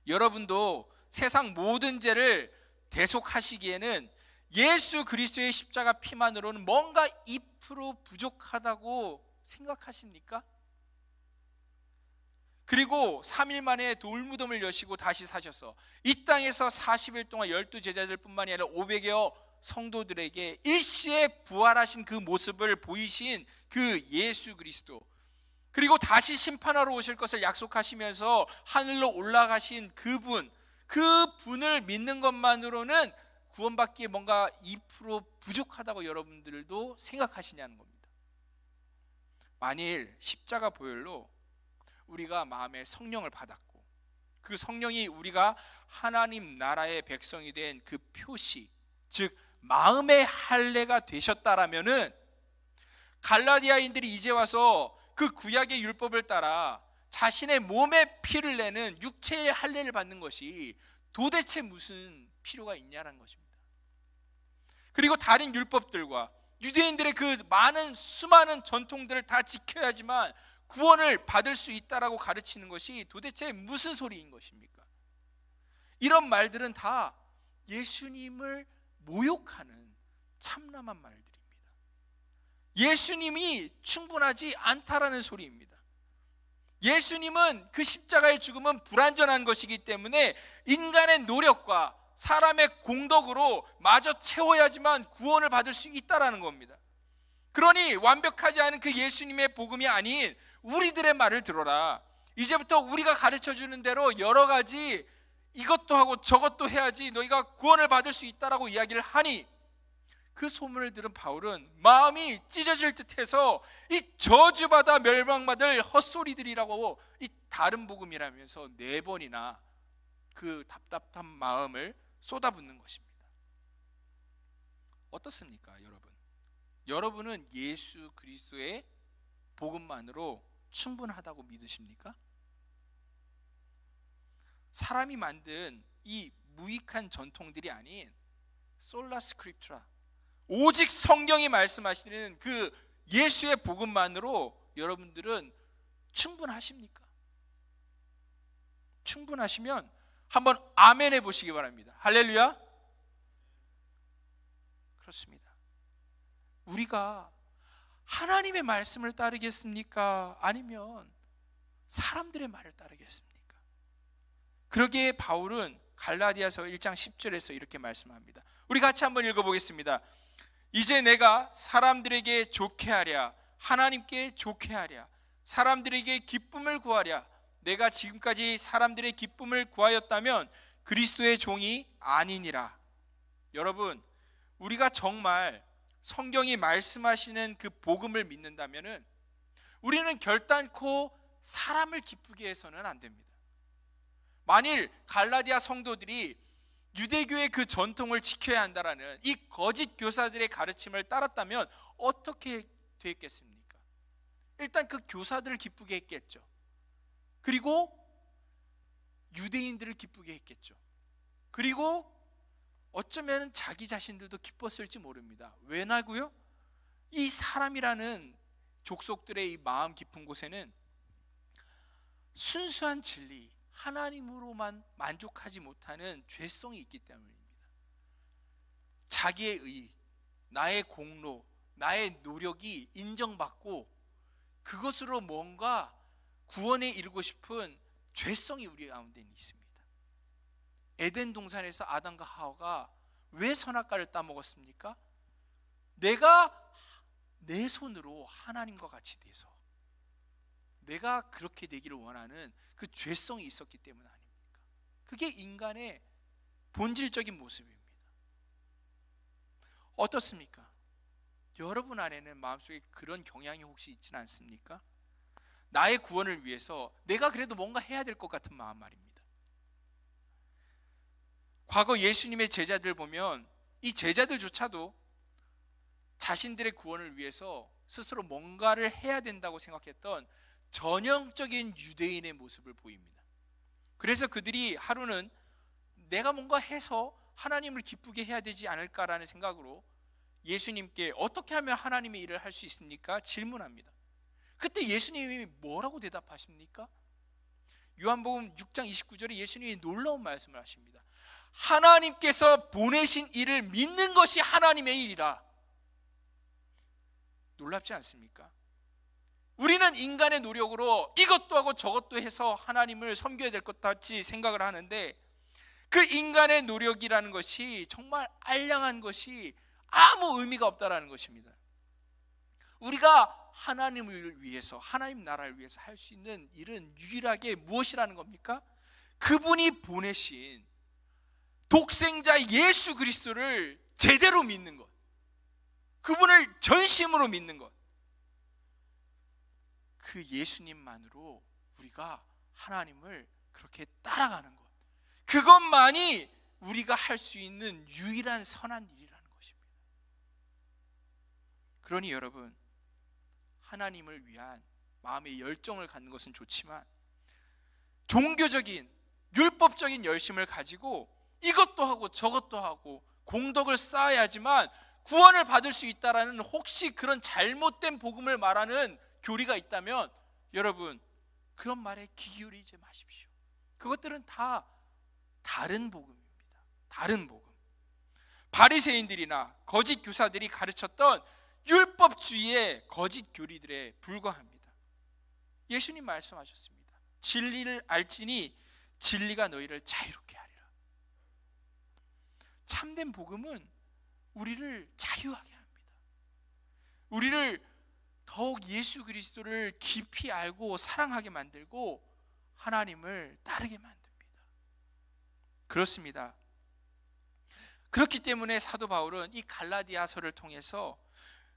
여러분도 세상 모든 죄를 대속하시기에는 예수 그리스도의 십자가 피만으로는 뭔가 2% 부족하다고 생각하십니까? 그리고 3일 만에 돌무덤을 여시고 다시 사셔서 이 땅에서 40일 동안 12제자들 뿐만이 아니라 500여 성도들에게 일시에 부활하신 그 모습을 보이신 그 예수 그리스도, 그리고 다시 심판하러 오실 것을 약속하시면서 하늘로 올라가신 그분을 믿는 것만으로는 구원받기에 뭔가 2% 부족하다고 여러분들도 생각하시냐는 겁니다. 만일 십자가 보혈로 우리가 마음에 성령을 받았고 그 성령이 우리가 하나님 나라의 백성이 된 그 표시, 즉 마음의 할례가 되셨다라면은 갈라디아인들이 이제 와서 그 구약의 율법을 따라 자신의 몸에 피를 내는 육체의 할례를 받는 것이 도대체 무슨 필요가 있냐는 것입니다. 그리고 다른 율법들과 유대인들의 그 수많은 전통들을 다 지켜야지만 구원을 받을 수 있다라고 가르치는 것이 도대체 무슨 소리인 것입니까? 이런 말들은 다 예수님을 모욕하는 참남한 말들입니다. 예수님이 충분하지 않다라는 소리입니다. 예수님은 그 십자가의 죽음은 불완전한 것이기 때문에 인간의 노력과 사람의 공덕으로 마저 채워야지만 구원을 받을 수 있다라는 겁니다. 그러니 완벽하지 않은 그 예수님의 복음이 아닌 우리들의 말을 들어라. 이제부터 우리가 가르쳐주는 대로 여러 가지 이것도 하고 저것도 해야지 너희가 구원을 받을 수 있다라고 이야기를 하니 그 소문을 들은 바울은 마음이 찢어질 듯해서 이 저주받아 멸망받을 헛소리들이라고 이 다른 복음이라면서 4번이나 그 답답한 마음을 쏟아붓는 것입니다. 어떻습니까, 여러분? 여러분은 예수 그리스도의 복음만으로 충분하다고 믿으십니까? 사람이 만든 이 무익한 전통들이 아닌 솔라 스크립투라, 오직 성경이 말씀하시는 그 예수의 복음만으로 여러분들은 충분하십니까? 충분하시면 한번 아멘 해보시기 바랍니다. 할렐루야. 그렇습니다. 우리가 하나님의 말씀을 따르겠습니까? 아니면 사람들의 말을 따르겠습니까? 그러기에 바울은 갈라디아서 1장 10절에서 이렇게 말씀합니다. 우리 같이 한번 읽어보겠습니다. 이제 내가 사람들에게 좋게 하랴, 하나님께 좋게 하랴, 사람들에게 기쁨을 구하랴. 내가 지금까지 사람들의 기쁨을 구하였다면 그리스도의 종이 아니니라. 여러분, 우리가 정말 성경이 말씀하시는 그 복음을 믿는다면은 우리는 결단코 사람을 기쁘게 해서는 안 됩니다. 만일 갈라디아 성도들이 유대교의 그 전통을 지켜야 한다라는 이 거짓 교사들의 가르침을 따랐다면 어떻게 됐겠습니까? 일단 그 교사들을 기쁘게 했겠죠. 그리고 유대인들을 기쁘게 했겠죠. 그리고 어쩌면 자기 자신들도 기뻤을지 모릅니다. 왜냐고요? 이 사람이라는 족속들의 이 마음 깊은 곳에는 순수한 진리, 하나님으로만 만족하지 못하는 죄성이 있기 때문입니다. 자기의 의, 나의 공로, 나의 노력이 인정받고 그것으로 뭔가 구원에 이르고 싶은 죄성이 우리 가운데 있습니다. 에덴 동산에서 아담과 하와가 왜 선악과를 따먹었습니까? 내가 내 손으로 하나님과 같이 돼서 내가 그렇게 되기를 원하는 그 죄성이 있었기 때문 아닙니까? 그게 인간의 본질적인 모습입니다. 어떻습니까? 여러분 안에는 마음속에 그런 경향이 혹시 있지는 않습니까? 나의 구원을 위해서 내가 그래도 뭔가 해야 될 것 같은 마음 말입니다. 과거 예수님의 제자들 보면 이 제자들조차도 자신들의 구원을 위해서 스스로 뭔가를 해야 된다고 생각했던 전형적인 유대인의 모습을 보입니다. 그래서 그들이 하루는 내가 뭔가 해서 하나님을 기쁘게 해야 되지 않을까라는 생각으로 예수님께 어떻게 하면 하나님의 일을 할 수 있습니까? 질문합니다. 그때 예수님이 뭐라고 대답하십니까? 요한복음 6장 29절에 예수님이 놀라운 말씀을 하십니다. 하나님께서 보내신 일을 믿는 것이 하나님의 일이라. 놀랍지 않습니까? 우리는 인간의 노력으로 이것도 하고 저것도 해서 하나님을 섬겨야 될 것 같이 생각을 하는데 그 인간의 노력이라는 것이 정말 알량한 것이 아무 의미가 없다라는 것입니다. 우리가 하나님을 위해서, 하나님 나라를 위해서 할 수 있는 일은 유일하게 무엇이라는 겁니까? 그분이 보내신 독생자 예수 그리스도를 제대로 믿는 것, 그분을 전심으로 믿는 것, 그 예수님만으로 우리가 하나님을 그렇게 따라가는 것, 그것만이 우리가 할 수 있는 유일한 선한 일이라는 것입니다. 그러니 여러분, 하나님을 위한 마음의 열정을 갖는 것은 좋지만 종교적인 율법적인 열심을 가지고 이것도 하고 저것도 하고 공덕을 쌓아야지만 구원을 받을 수 있다라는 혹시 그런 잘못된 복음을 말하는 교리가 있다면 여러분, 그런 말에 귀 기울이지 마십시오. 그것들은 다 다른 복음입니다. 다른 복음. 바리새인들이나 거짓 교사들이 가르쳤던 율법주의의 거짓 교리들에 불과합니다. 예수님 말씀하셨습니다. 진리를 알지니 진리가 너희를 자유롭게 하리라. 참된 복음은 우리를 자유하게 합니다. 우리를 더욱 예수 그리스도를 깊이 알고 사랑하게 만들고 하나님을 따르게 만듭니다. 그렇습니다. 그렇기 때문에 사도 바울은 이 갈라디아서를 통해서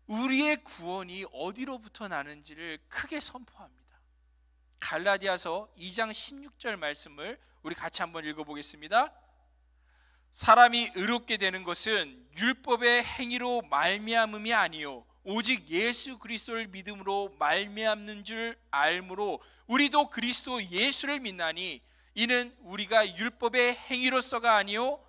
우리의 구원이 어디로부터 나는지를 크게 선포합니다. 갈라디아서 2장 16절 말씀을 우리 같이 한번 읽어보겠습니다. 사람이 의롭게 되는 것은 율법의 행위로 말미암음이 아니요 오직 예수 그리스도를 믿음으로 말미암는 줄 알므로 우리도 그리스도 예수를 믿나니 이는 우리가 율법의 행위로서가 아니요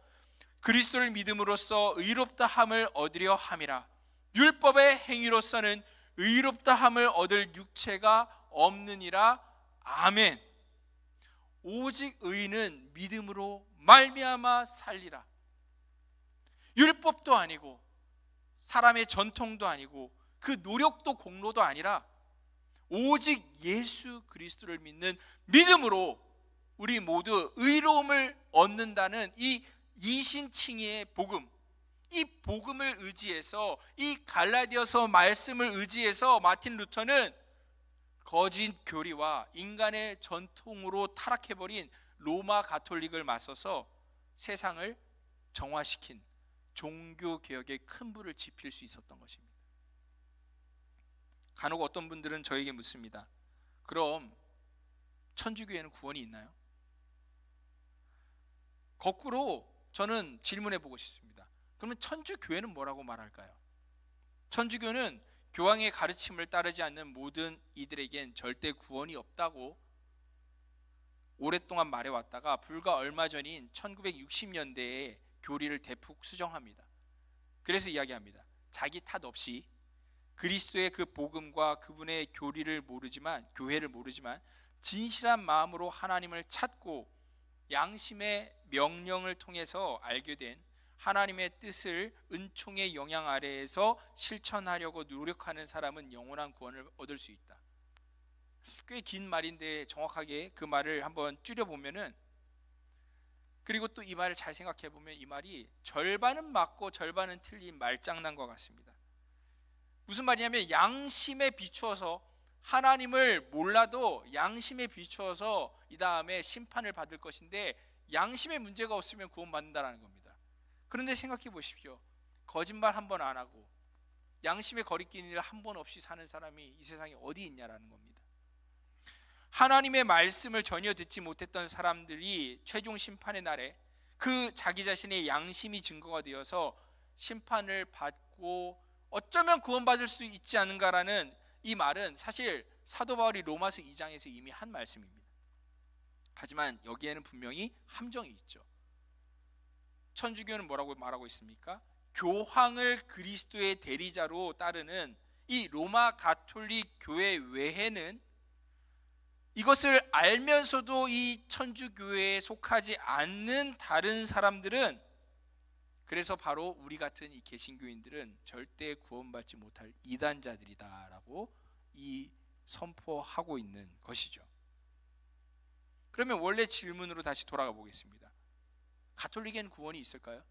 그리스도를 믿음으로써 의롭다함을 얻으려 함이라. 율법의 행위로서는 의롭다함을 얻을 육체가 없느니라. 아멘. 오직 의인은 믿음으로 말미암아 살리라. 율법도 아니고 사람의 전통도 아니고 그 노력도 공로도 아니라 오직 예수 그리스도를 믿는 믿음으로 우리 모두 의로움을 얻는다는 이 이신칭의의 복음, 이 복음을 의지해서, 이 갈라디아서 말씀을 의지해서 마틴 루터는 거짓 교리와 인간의 전통으로 타락해버린 로마 가톨릭을 맞서서 세상을 정화시킨 종교개혁에 큰 불을 지필 수 있었던 것입니다. 간혹 어떤 분들은 저에게 묻습니다. 그럼 천주교에는 구원이 있나요? 거꾸로 저는 질문해 보고 싶습니다. 그러면 천주교회는 뭐라고 말할까요? 천주교는 교황의 가르침을 따르지 않는 모든 이들에겐 절대 구원이 없다고 오랫동안 말해왔다가 불과 얼마 전인 1960년대에 교리를 대폭 수정합니다. 그래서 이야기합니다. 자기 탓 없이 그리스도의 그 복음과 그분의 교회를 모르지만 진실한 마음으로 하나님을 찾고 양심의 명령을 통해서 알게 된 하나님의 뜻을 은총의 영향 아래에서 실천하려고 노력하는 사람은 영원한 구원을 얻을 수 있다. 꽤 긴 말인데 정확하게 그 말을 한번 줄여보면은, 그리고 또 이 말을 잘 생각해 보면 이 말이 절반은 맞고 절반은 틀린 말장난과 같습니다. 무슨 말이냐면 양심에 비추어서, 하나님을 몰라도 양심에 비추어서 이 다음에 심판을 받을 것인데 양심에 문제가 없으면 구원받는다라는 겁니다. 그런데 생각해 보십시오. 거짓말 한 번 안 하고 양심에 거리끼는 일 한 번 없이 사는 사람이 이 세상에 어디 있냐라는 겁니다. 하나님의 말씀을 전혀 듣지 못했던 사람들이 최종 심판의 날에 그 자기 자신의 양심이 증거가 되어서 심판을 받고 어쩌면 구원받을 수 있지 않은가라는 이 말은 사실 사도 바울이 로마서 2장에서 이미 한 말씀입니다. 하지만 여기에는 분명히 함정이 있죠. 천주교는 뭐라고 말하고 있습니까? 교황을 그리스도의 대리자로 따르는 이 로마 가톨릭 교회 외에는, 이것을 알면서도 이 천주교회에 속하지 않는 다른 사람들은, 그래서 바로 우리 같은 이 개신교인들은 절대 구원받지 못할 이단자들이다라고 이 선포하고 있는 것이죠. 그러면 원래 질문으로 다시 돌아가 보겠습니다. 가톨릭에는 구원이 있을까요?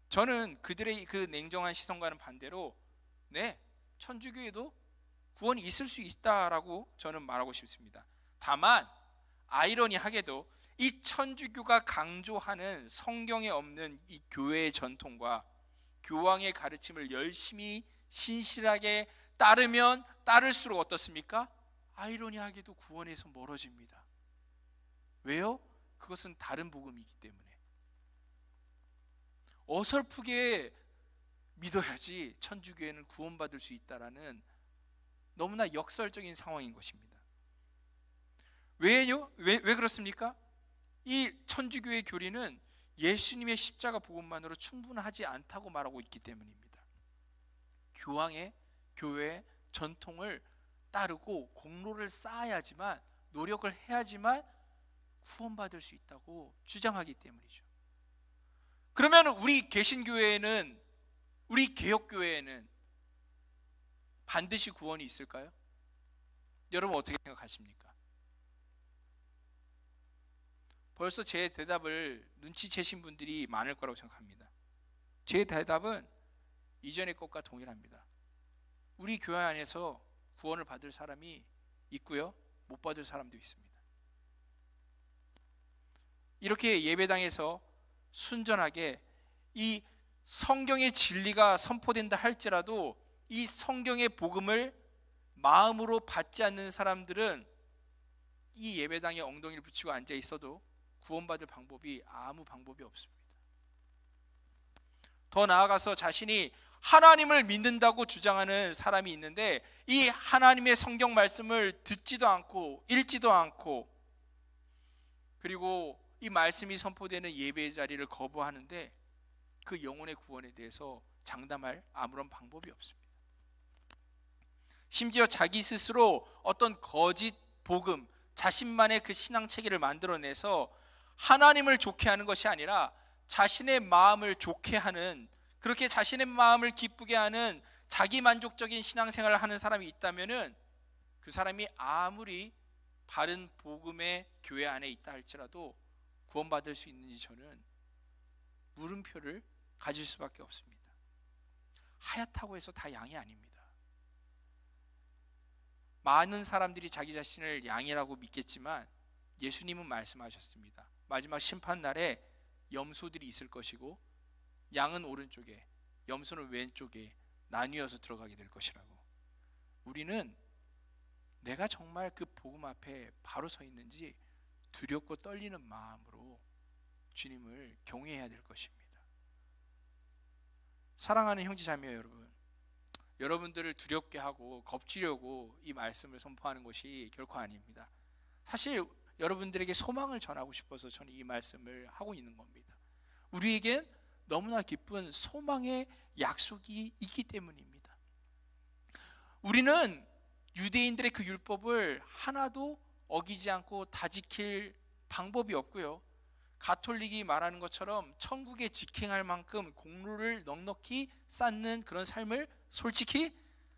저는 그들의 그 냉정한 시선과는 반대로 네, 천주교에도 구원이 있을 수 있다라고 저는 말하고 싶습니다. 다만 아이러니하게도 이 천주교가 강조하는 성경에 없는 이 교회의 전통과 교황의 가르침을 열심히 신실하게 따르면 따를수록 어떻습니까? 아이러니하게도 구원에서 멀어집니다. 왜요? 그것은 다른 복음이기 때문에. 어설프게 믿어야지 천주교회는 구원받을 수 있다라는 너무나 역설적인 상황인 것입니다. 왜요? 왜 그렇습니까? 이 천주교의 교리는 예수님의 십자가 복음만으로 충분하지 않다고 말하고 있기 때문입니다. 교황의 교회의 전통을 따르고 공로를 쌓아야지만, 노력을 해야지만 구원받을 수 있다고 주장하기 때문이죠. 그러면 우리 개신교회에는, 우리 개혁교회에는 반드시 구원이 있을까요? 여러분 어떻게 생각하십니까? 벌써 제 대답을 눈치채신 분들이 많을 거라고 생각합니다. 제 대답은 이전의 것과 동일합니다. 우리 교회 안에서 구원을 받을 사람이 있고요, 못 받을 사람도 있습니다. 이렇게 예배당에서 순전하게 이 성경의 진리가 선포된다 할지라도 이 성경의 복음을 마음으로 받지 않는 사람들은 이 예배당에 엉덩이를 붙이고 앉아 있어도 구원받을 방법이 아무 방법이 없습니다. 더 나아가서 자신이 하나님을 믿는다고 주장하는 사람이 있는데 이 하나님의 성경 말씀을 듣지도 않고 읽지도 않고, 그리고 이 말씀이 선포되는 예배의 자리를 거부하는데 그 영혼의 구원에 대해서 장담할 아무런 방법이 없습니다. 심지어 자기 스스로 어떤 거짓 복음, 자신만의 그 신앙 체계를 만들어내서 하나님을 좋게 하는 것이 아니라 자신의 마음을 좋게 하는, 그렇게 자신의 마음을 기쁘게 하는 자기 만족적인 신앙생활을 하는 사람이 있다면은 그 사람이 아무리 바른 복음의 교회 안에 있다 할지라도 구원받을 수 있는지 저는 물음표를 가질 수밖에 없습니다. 하얗다고 해서 다 양이 아닙니다. 많은 사람들이 자기 자신을 양이라고 믿겠지만 예수님은 말씀하셨습니다. 마지막 심판날에 염소들이 있을 것이고 양은 오른쪽에, 염소는 왼쪽에 나뉘어서 들어가게 될 것이라고. 우리는 내가 정말 그 복음 앞에 바로 서 있는지 두렵고 떨리는 마음으로 주님을 경외해야 될 것입니다. 사랑하는 형제 자매 여러분, 여러분들을 두렵게 하고 겁주려고 이 말씀을 선포하는 것이 결코 아닙니다. 사실 여러분들에게 소망을 전하고 싶어서 저는 이 말씀을 하고 있는 겁니다. 우리에겐 너무나 기쁜 소망의 약속이 있기 때문입니다. 우리는 유대인들의 그 율법을 하나도 어기지 않고 다 지킬 방법이 없고요, 가톨릭이 말하는 것처럼 천국에 직행할 만큼 공로를 넉넉히 쌓는 그런 삶을 솔직히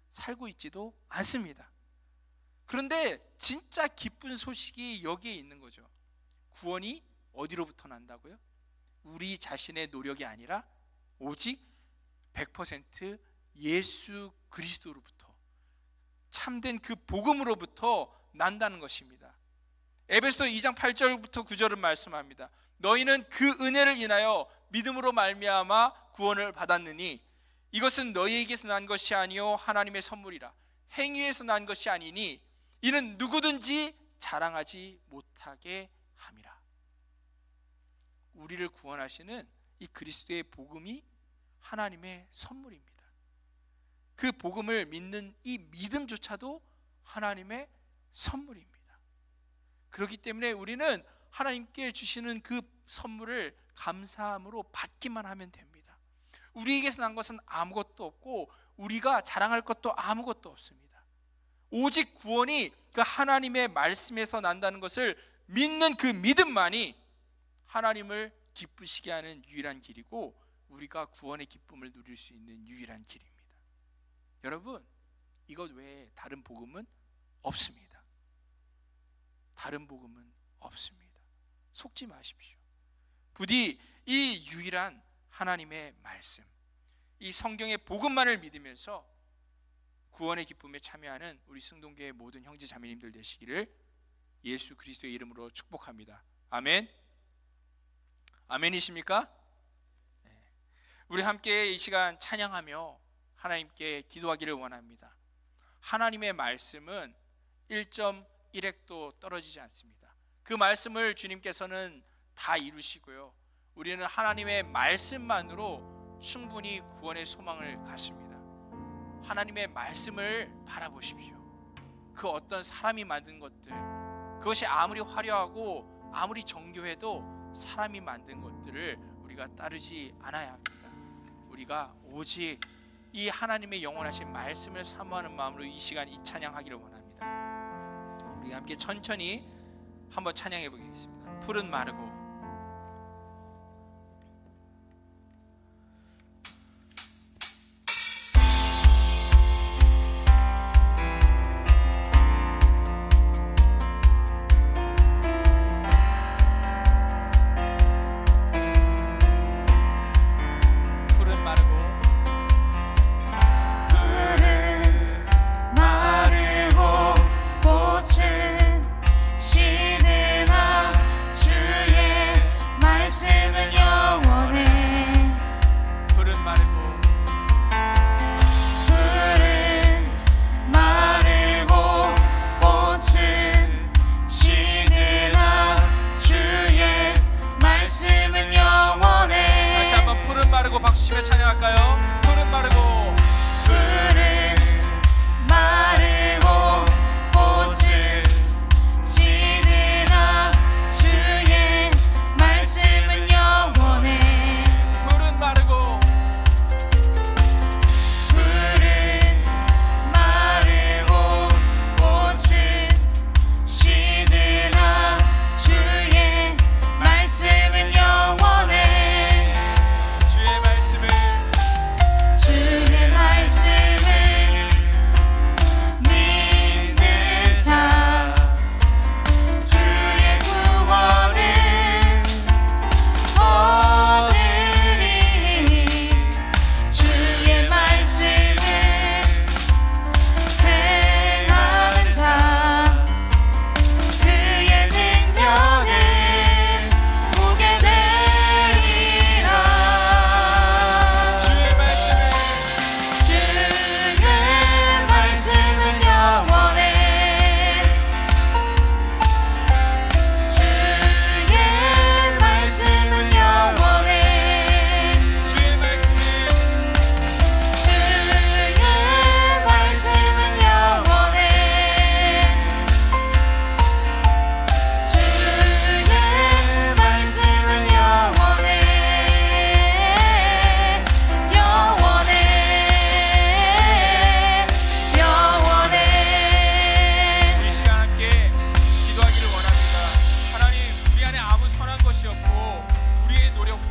살고 있지도 않습니다. 그런데 진짜 기쁜 소식이 여기에 있는 거죠. 구원이 어디로부터 난다고요? 우리 자신의 노력이 아니라 오직 100% 예수 그리스도로부터, 참된 그 복음으로부터 난다는 것입니다. 에베소 2장 8절부터 9절은 말씀합니다. 너희는 그 은혜를 인하여 믿음으로 말미암아 구원을 받았느니 이것은 너희에게서 난 것이 아니요 하나님의 선물이라. 행위에서 난 것이 아니니 이는 누구든지 자랑하지 못하게 함이라. 우리를 구원하시는 이 그리스도의 복음이 하나님의 선물입니다. 그 복음을 믿는 이 믿음조차도 하나님의 선물입니다. 그렇기 때문에 우리는 하나님께 주시는 그 선물을 감사함으로 받기만 하면 됩니다. 우리에게서 난 것은 아무것도 없고 우리가 자랑할 것도 아무것도 없습니다. 오직 구원이 그 하나님의 말씀에서 난다는 것을 믿는 그 믿음만이 하나님을 기쁘시게 하는 유일한 길이고 우리가 구원의 기쁨을 누릴 수 있는 유일한 길입니다. 여러분, 이것 외에 다른 복음은 없습니다. 다른 복음은 없습니다. 속지 마십시오. 부디 이 유일한 하나님의 말씀, 이 성경의 복음만을 믿으면서 구원의 기쁨에 참여하는 우리 승동교의 모든 형제 자매님들 되시기를 예수 그리스도의 이름으로 축복합니다. 아멘. 아멘이십니까? 네. 우리 함께 이 시간 찬양하며 하나님께 기도하기를 원합니다. 하나님의 말씀은 1.1획도 떨어지지 않습니다. 그 말씀을 주님께서는 다 이루시고요, 우리는 하나님의 말씀만으로 충분히 구원의 소망을 갖습니다. 하나님의 말씀을 바라보십시오. 그 어떤 사람이 만든 것들, 그것이 아무리 화려하고 아무리 정교해도 사람이 만든 것들을 우리가 따르지 않아야 합니다. 우리가 오직 이 하나님의 영원하신 말씀을 사모하는 마음으로 이 시간 이 찬양하기를 원합니다. 우리 함께 천천히 한번 찬양해 보겠습니다. 푸른 마르고. 주의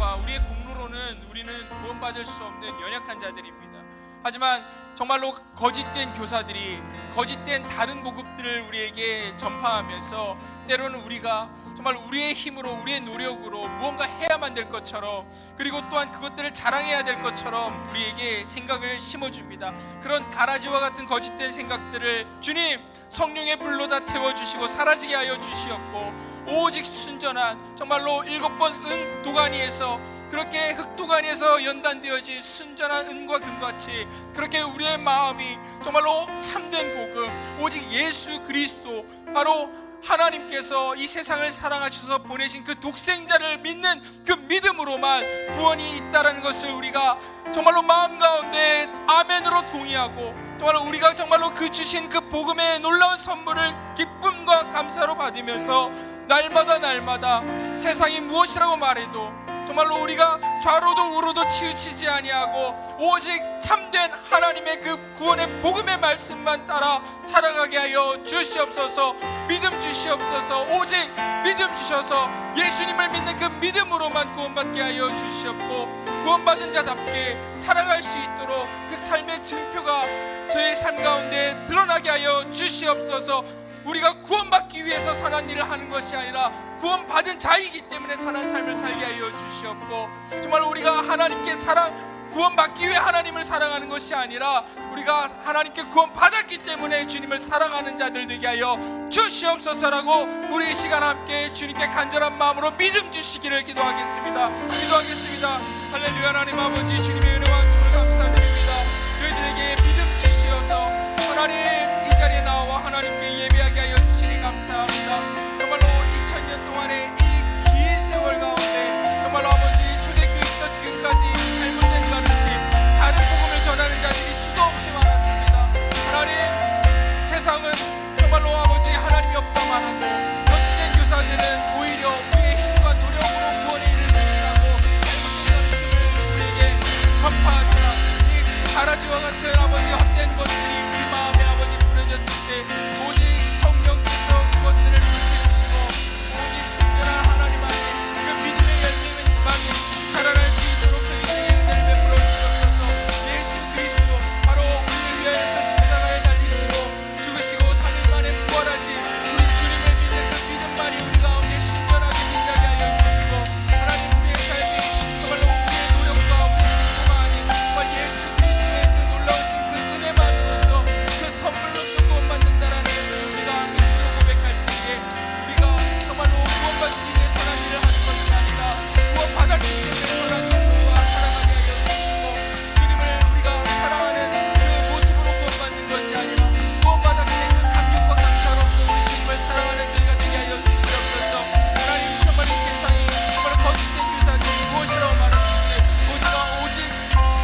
힘과 우리의 공로로는 우리는 구원받을 수 없는 연약한 자들입니다. 하지만 정말로 거짓된 교사들이 거짓된 다른 복음들을 우리에게 전파하면서 때로는 우리가 정말 우리의 힘으로 우리의 노력으로 무언가 해야만 될 것처럼, 그리고 또한 그것들을 자랑해야 될 것처럼 우리에게 생각을 심어줍니다. 그런 가라지와 같은 거짓된 생각들을 주님 성령의 불로 다 태워주시고 사라지게 하여 주시옵고, 오직 순전한 정말로 7번 은 도가니에서, 그렇게 흑도가니에서 연단되어진 순전한 은과 금같이 그렇게 우리의 마음이 정말로 참된 복음, 오직 예수 그리스도, 바로 하나님께서 이 세상을 사랑하셔서 보내신 그 독생자를 믿는 그 믿음으로만 구원이 있다라는 것을 우리가 정말로 마음 가운데 아멘으로 동의하고, 정말로 우리가 정말로 그 주신 그 복음의 놀라운 선물을 기쁨과 감사로 받으면서 날마다 세상이 무엇이라고 말해도 정말로 우리가 좌로도 우로도 치우치지 아니하고 오직 참된 하나님의 그 구원의 복음의 말씀만 따라 살아가게 하여 주시옵소서. 믿음 주시옵소서. 오직 믿음 주셔서 예수님을 믿는 그 믿음으로만 구원받게 하여 주시옵고, 구원받은 자답게 살아갈 수 있도록 그 삶의 증표가 저의 삶 가운데 드러나게 하여 주시옵소서. 우리가 구원받기 위해서 선한 일을 하는 것이 아니라 구원받은 자이기 때문에 선한 삶을 살게 하여 주시옵고, 정말 우리가 하나님께 구원받기 위해 하나님을 사랑하는 것이 아니라 우리가 하나님께 구원받았기 때문에 주님을 사랑하는 자들 되게 하여 주시옵소서라고 우리 이 시간 함께 주님께 간절한 마음으로 믿음 주시기를 기도하겠습니다. 할렐루야. 하나님 아버지, 주님의 은혜와 은총을 감사드립니다. 저희들에게 믿음 주시어서 하나님 이 자리에 나와 하나님께 예배하게 하여 주시니 감사합니다. 정말로 2000년 동안의 이 긴 세월 가운데 정말로 아버지, 초대교회부터 지금까지 잘못된 가르침, 다른 복음을 전하는 자들이 수도 없이 많았습니다. 하나님, 세상은 정말로 아버지 하나님이 없다 말하고, 거짓된 교사들은 오히려 우리의 힘과 노력으로 구원의 일을 실시하고 잘못된 가르침을 우리에게 전파하지만, 이 가라지와 같은 아버지 헛된 것들이 우리 마음에 아버지 부려졌을 때 오직 성령께서 그것들을 불태우시고 오직 순전한 하나님 안에 그 믿음의 열매만이 자라날 수 있도록 저희들에게 은혜를 베풀어 주옵소서. 예수 그리스도 바로 우리를 위하여서 십자가에 달리시고 죽으시고 3일 만에 부활하신 우리 주님을 믿는 그 믿음만이 우리 가운데 순전하게 빛나게 하여 주시고, 하나님 우리의 삶이 정말로 우리의 노력과 우리의 행동가 아닌 정말 예수 그리스도의 그 놀라우신 그 은혜만으로서 그 선물로서 구원받는다라는 것을 우리가 스스로 고백할 때에 우리가 정말로 구원받기 위해 선한 일을 하는 것이 아니라 구원받았기 때문에 선한 일로 살아가게 하여 주시고, 주님을 우리가 사랑하는 그 모습으로 구원받는 것이 아니라 구원받았기 때문에 그 감격과 감사로서 우리 주님을 사랑하는 저희가 되게 하여 주시옵소서. 하나님, 정말 이 세상이 정말 거짓된 교사들이 무엇이라고 말했는지 오직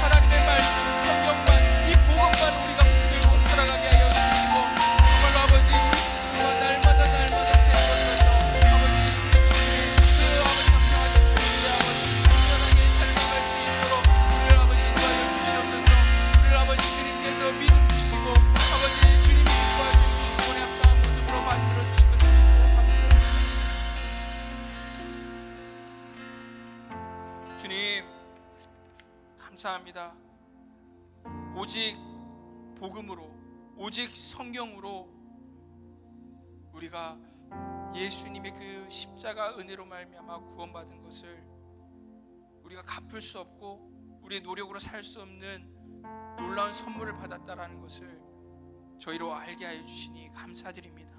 하나님의 말씀, 성경만, 이 복음만 우리가 붙들고 살아가게 하여 주시고, 정말로 아버지 우리 스스로가 날마다 세워져서 아버지 우리 주님의 그 아버지 감사하신 우리의 아버지 순전하게 살아갈 수 있도록 우리를 아버지 인도하여 주시옵소서. 우리를 아버지 주님께서 믿음 주시고 아버지 주님이 기뻐하신 이 구원의 합당한 모습으로 만들어 주실 것을 믿고 감사합니다. 주님 감사합니다. 오직 복음으로, 오직 성경으로 우리가 예수님의 그 십자가 은혜로 말미암아 구원받은 것을 우리가 갚을 수 없고 우리의 노력으로 살 수 없는 놀라운 선물을 받았다라는 것을 저희로 알게 하여 주시니 감사드립니다.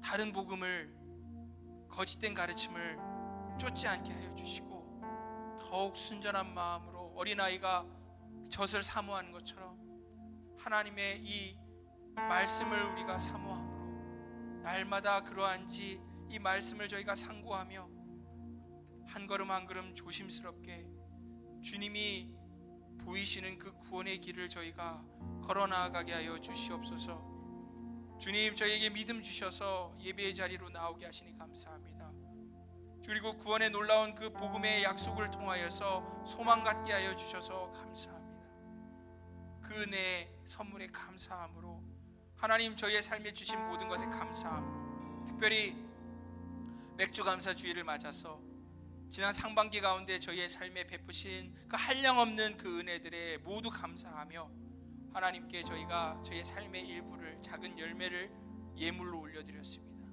다른 복음을, 거짓된 가르침을 쫓지 않게 하여 주시고 더욱 순전한 마음으로 어린아이가 젖을 사모하는 것처럼 하나님의 이 말씀을 우리가 사모함으로 날마다 그러한지 이 말씀을 저희가 상고하며 한 걸음 한 걸음 조심스럽게 주님이 보이시는 그 구원의 길을 저희가 걸어 나아가게 하여 주시옵소서. 주님, 저희에게 믿음 주셔서 예배의 자리로 나오게 하시니 감사합니다. 그리고 구원의 놀라운 그 복음의 약속을 통하여서 소망 갖게 하여 주셔서 감사합니다. 그 은혜의 선물에 감사함으로 하나님, 저희의 삶에 주신 모든 것에 감사함으로 특별히 맥주 감사 주일을 맞아서 지난 상반기 가운데 저희의 삶에 베푸신 그 한량없는 그 은혜들에 모두 감사하며 하나님께 저희가 저희의 삶의 일부를, 작은 열매를 예물로 올려드렸습니다.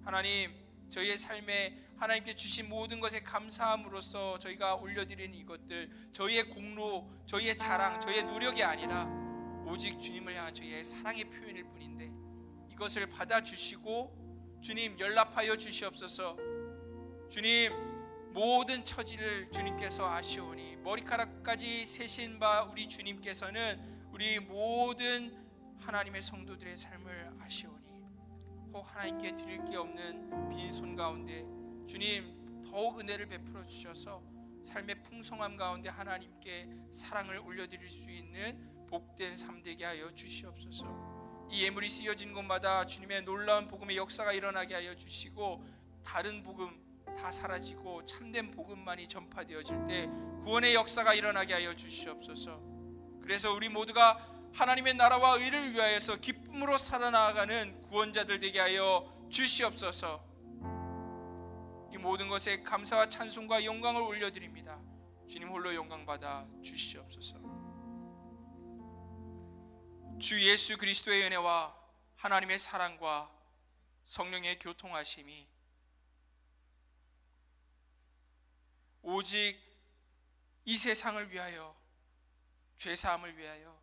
하나님, 저희의 삶에 하나님께 주신 모든 것에 감사함으로써 저희가 올려드리는 이것들, 저희의 공로, 저희의 자랑, 저희의 노력이 아니라 오직 주님을 향한 저희의 사랑의 표현일 뿐인데, 이것을 받아주시고 주님 연락하여 주시옵소서. 주님, 모든 처지를 주님께서 아시오니 머리카락까지 세신 바 우리 주님께서는 우리 모든 하나님의 성도들의 삶을 아시오니 혹 하나님께 드릴 게 없는 빈손 가운데 주님 더욱 은혜를 베풀어 주셔서 삶의 풍성함 가운데 하나님께 사랑을 올려드릴 수 있는 복된 삶 되게 하여 주시옵소서. 이 예물이 쓰여진 곳마다 주님의 놀라운 복음의 역사가 일어나게 하여 주시고, 다른 복음 다 사라지고 참된 복음만이 전파되어질 때 구원의 역사가 일어나게 하여 주시옵소서. 그래서 우리 모두가 하나님의 나라와 의를 위하여서 기쁨으로 살아나가는 구원자들 되게 하여 주시옵소서. 이 모든 것에 감사와 찬송과 영광을 올려드립니다. 주님 홀로 영광 받아 주시옵소서. 주 예수 그리스도의 은혜와 하나님의 사랑과 성령의 교통하심이 오직 이 세상을 위하여, 죄사함을 위하여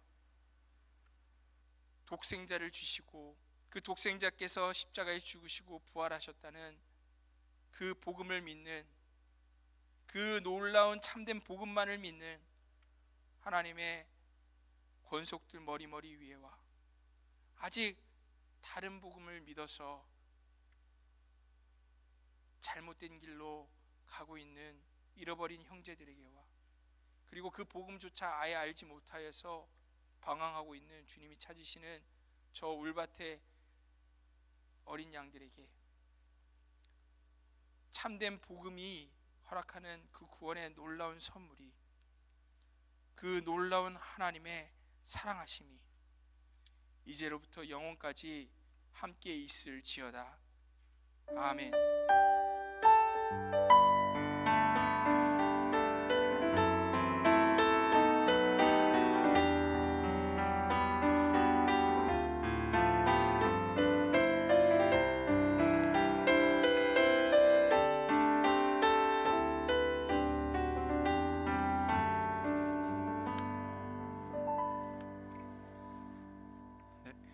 독생자를 주시고 그 독생자께서 십자가에 죽으시고 부활하셨다는 그 복음을 믿는, 그 놀라운 참된 복음만을 믿는 하나님의 권속들 머리머리 위에와 아직 다른 복음을 믿어서 잘못된 길로 가고 있는 잃어버린 형제들에게와, 그리고 그 복음조차 아예 알지 못하여서 방황하고 있는 주님이 찾으시는 저 울밭의 어린 양들에게 참된 복음이 허락하는 그 구원의 놀라운 선물이, 그 놀라운 하나님의 사랑하심이 이제로부터 영원까지 함께 있을지어다. 아멘.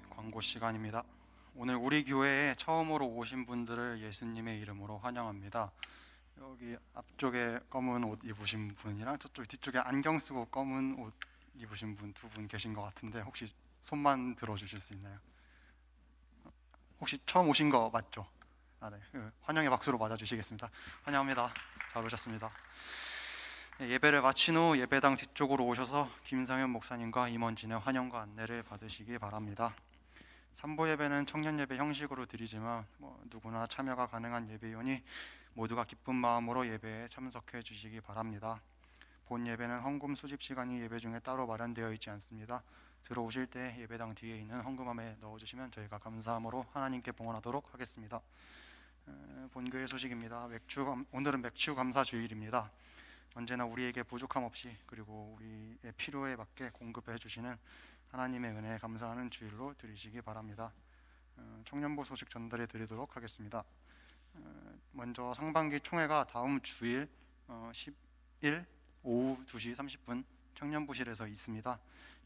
광고 시간입니다. 오늘 우리 교회에 처음으로 오신 분들을 예수님의 이름으로 환영합니다. 여기 앞쪽에 검은 옷 입으신 분이랑 저쪽 뒤쪽에 안경 쓰고 검은 옷 입으신 분 두 분 계신 것 같은데 혹시 손만 들어주실 수 있나요? 혹시 처음 오신 거 맞죠? 네. 환영의 박수로 맞아주시겠습니다. 환영합니다. 잘 오셨습니다. 예배를 마친 후 예배당 뒤쪽으로 오셔서 김상현 목사님과 임원진의 환영과 안내를 받으시기 바랍니다. 3부 예배는 청년 예배 형식으로 드리지만 누구나 참여가 가능한 예배이오니 모두가 기쁜 마음으로 예배에 참석해 주시기 바랍니다. 본 예배는 헌금 수집 시간이 예배 중에 따로 마련되어 있지 않습니다. 들어오실 때 예배당 뒤에 있는 헌금함에 넣어주시면 저희가 감사함으로 하나님께 봉헌하도록 하겠습니다. 본교회 소식입니다. 오늘은 맥주 감사 주일입니다. 언제나 우리에게 부족함 없이 그리고 우리의 필요에 맞게 공급해 주시는 하나님의 은혜에 감사하는 주일로 드리시기 바랍니다. 청년부 소식 전달해 드리도록 하겠습니다. 먼저 상반기 총회가 다음 주일 10일 오후 2시 30분 청년부실에서 있습니다.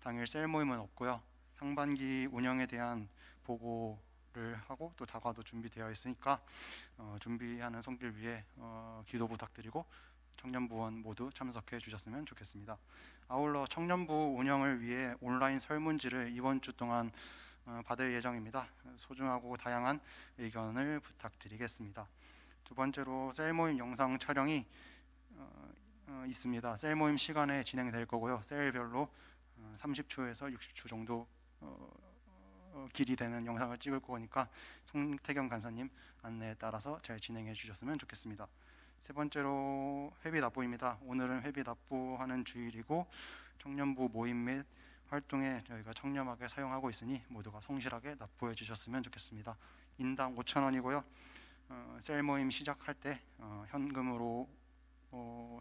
당일 셀 모임은 없고요. 상반기 운영에 대한 보고를 하고 또 다과도 준비되어 있으니까 준비하는 손길 위해 기도 부탁드리고 청년부원 모두 참석해 주셨으면 좋겠습니다. 아울러 청년부 운영을 위해 온라인 설문지를 이번 주 동안 받을 예정입니다. 소중하고 다양한 의견을 부탁드리겠습니다. 두 번째로 셀모임 영상 촬영이 있습니다. 셀모임 시간에 진행될 거고요. 셀별로 30초에서 60초 정도 길이 되는 영상을 찍을 거니까 송태경 간사님 안내에 따라서 잘 진행해 주셨으면 좋겠습니다. 세 번째로 회비 납부입니다. 오늘은 회비 납부하는 주일이고 청년부 모임 및 활동에 저희가 청렴하게 사용하고 있으니 모두가 성실하게 납부해 주셨으면 좋겠습니다. 인당 5,000원이고요. 셀 모임 시작할 때 현금으로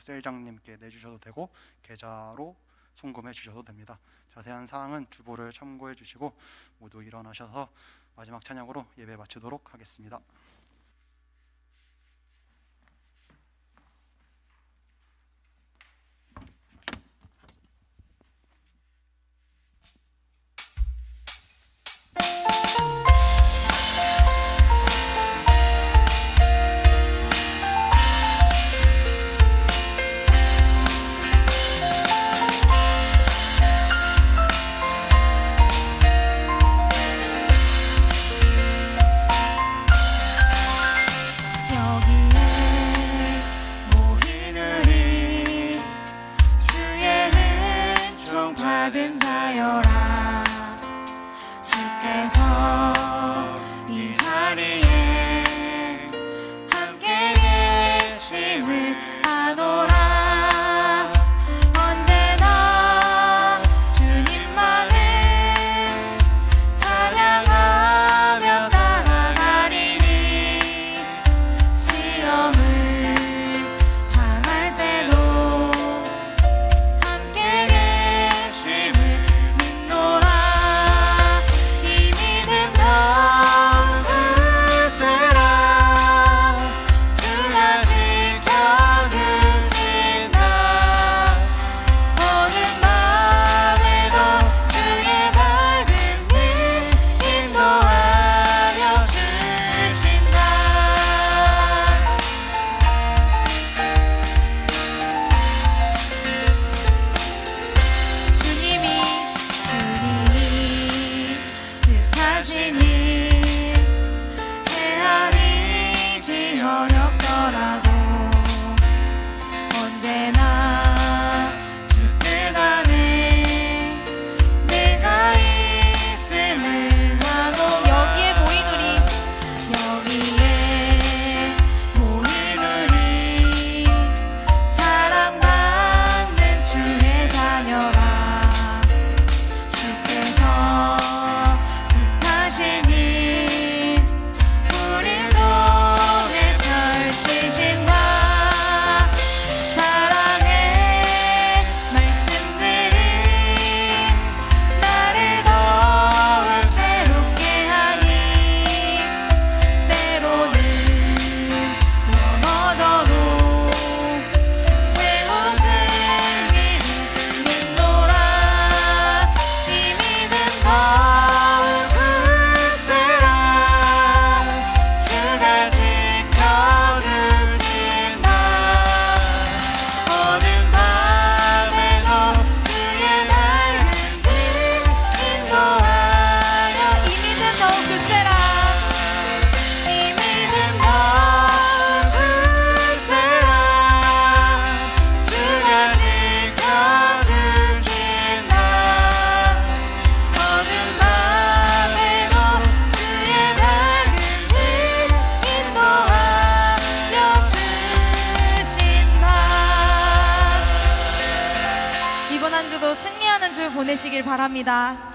셀장님께 내주셔도 되고 계좌로 송금해 주셔도 됩니다. 자세한 사항은 주보를 참고해 주시고 모두 일어나셔서 마지막 찬양으로 예배 마치도록 하겠습니다. 여기에 모인 우리 주의 은총 받은 자여라. 주께서 이 자리에 함께 계심을 아노라. 언제나 주님만을 찬양하며 따라가리니 시험을 당할 때도 함께 계심을 믿노라. 이 믿음 너무 굳세라. 주가 지켜주신다. 어느 밤에도 주의 밝은 빛 인도하여 주신다. 주님이 뜻하시니 헤아리기 어렵더라도 언제나 주 뜻 안에 내가 있음을 아노. 여기에 모인 우리 사랑받는 주의 자녀라. 주께서 뜻하시니 우릴 통해 펼치신다. 사랑의 말씀들이 나를 더욱 새롭게 하니 때로는 넘어져도 제 모습을 믿노라. 이 믿음 더욱 굳세라. 주가 지켜주신다. 어느 밤에도 주의 밝은 빛 인도하여. 이 믿음 더욱 굳세라. 이 믿음 더욱 굳세라. 주가 지켜주신다. 어느 밤에도 주의 밝은 빛 인도하여 주신다. 이번 한 주도 승리하는 주 보내시길 바랍니다.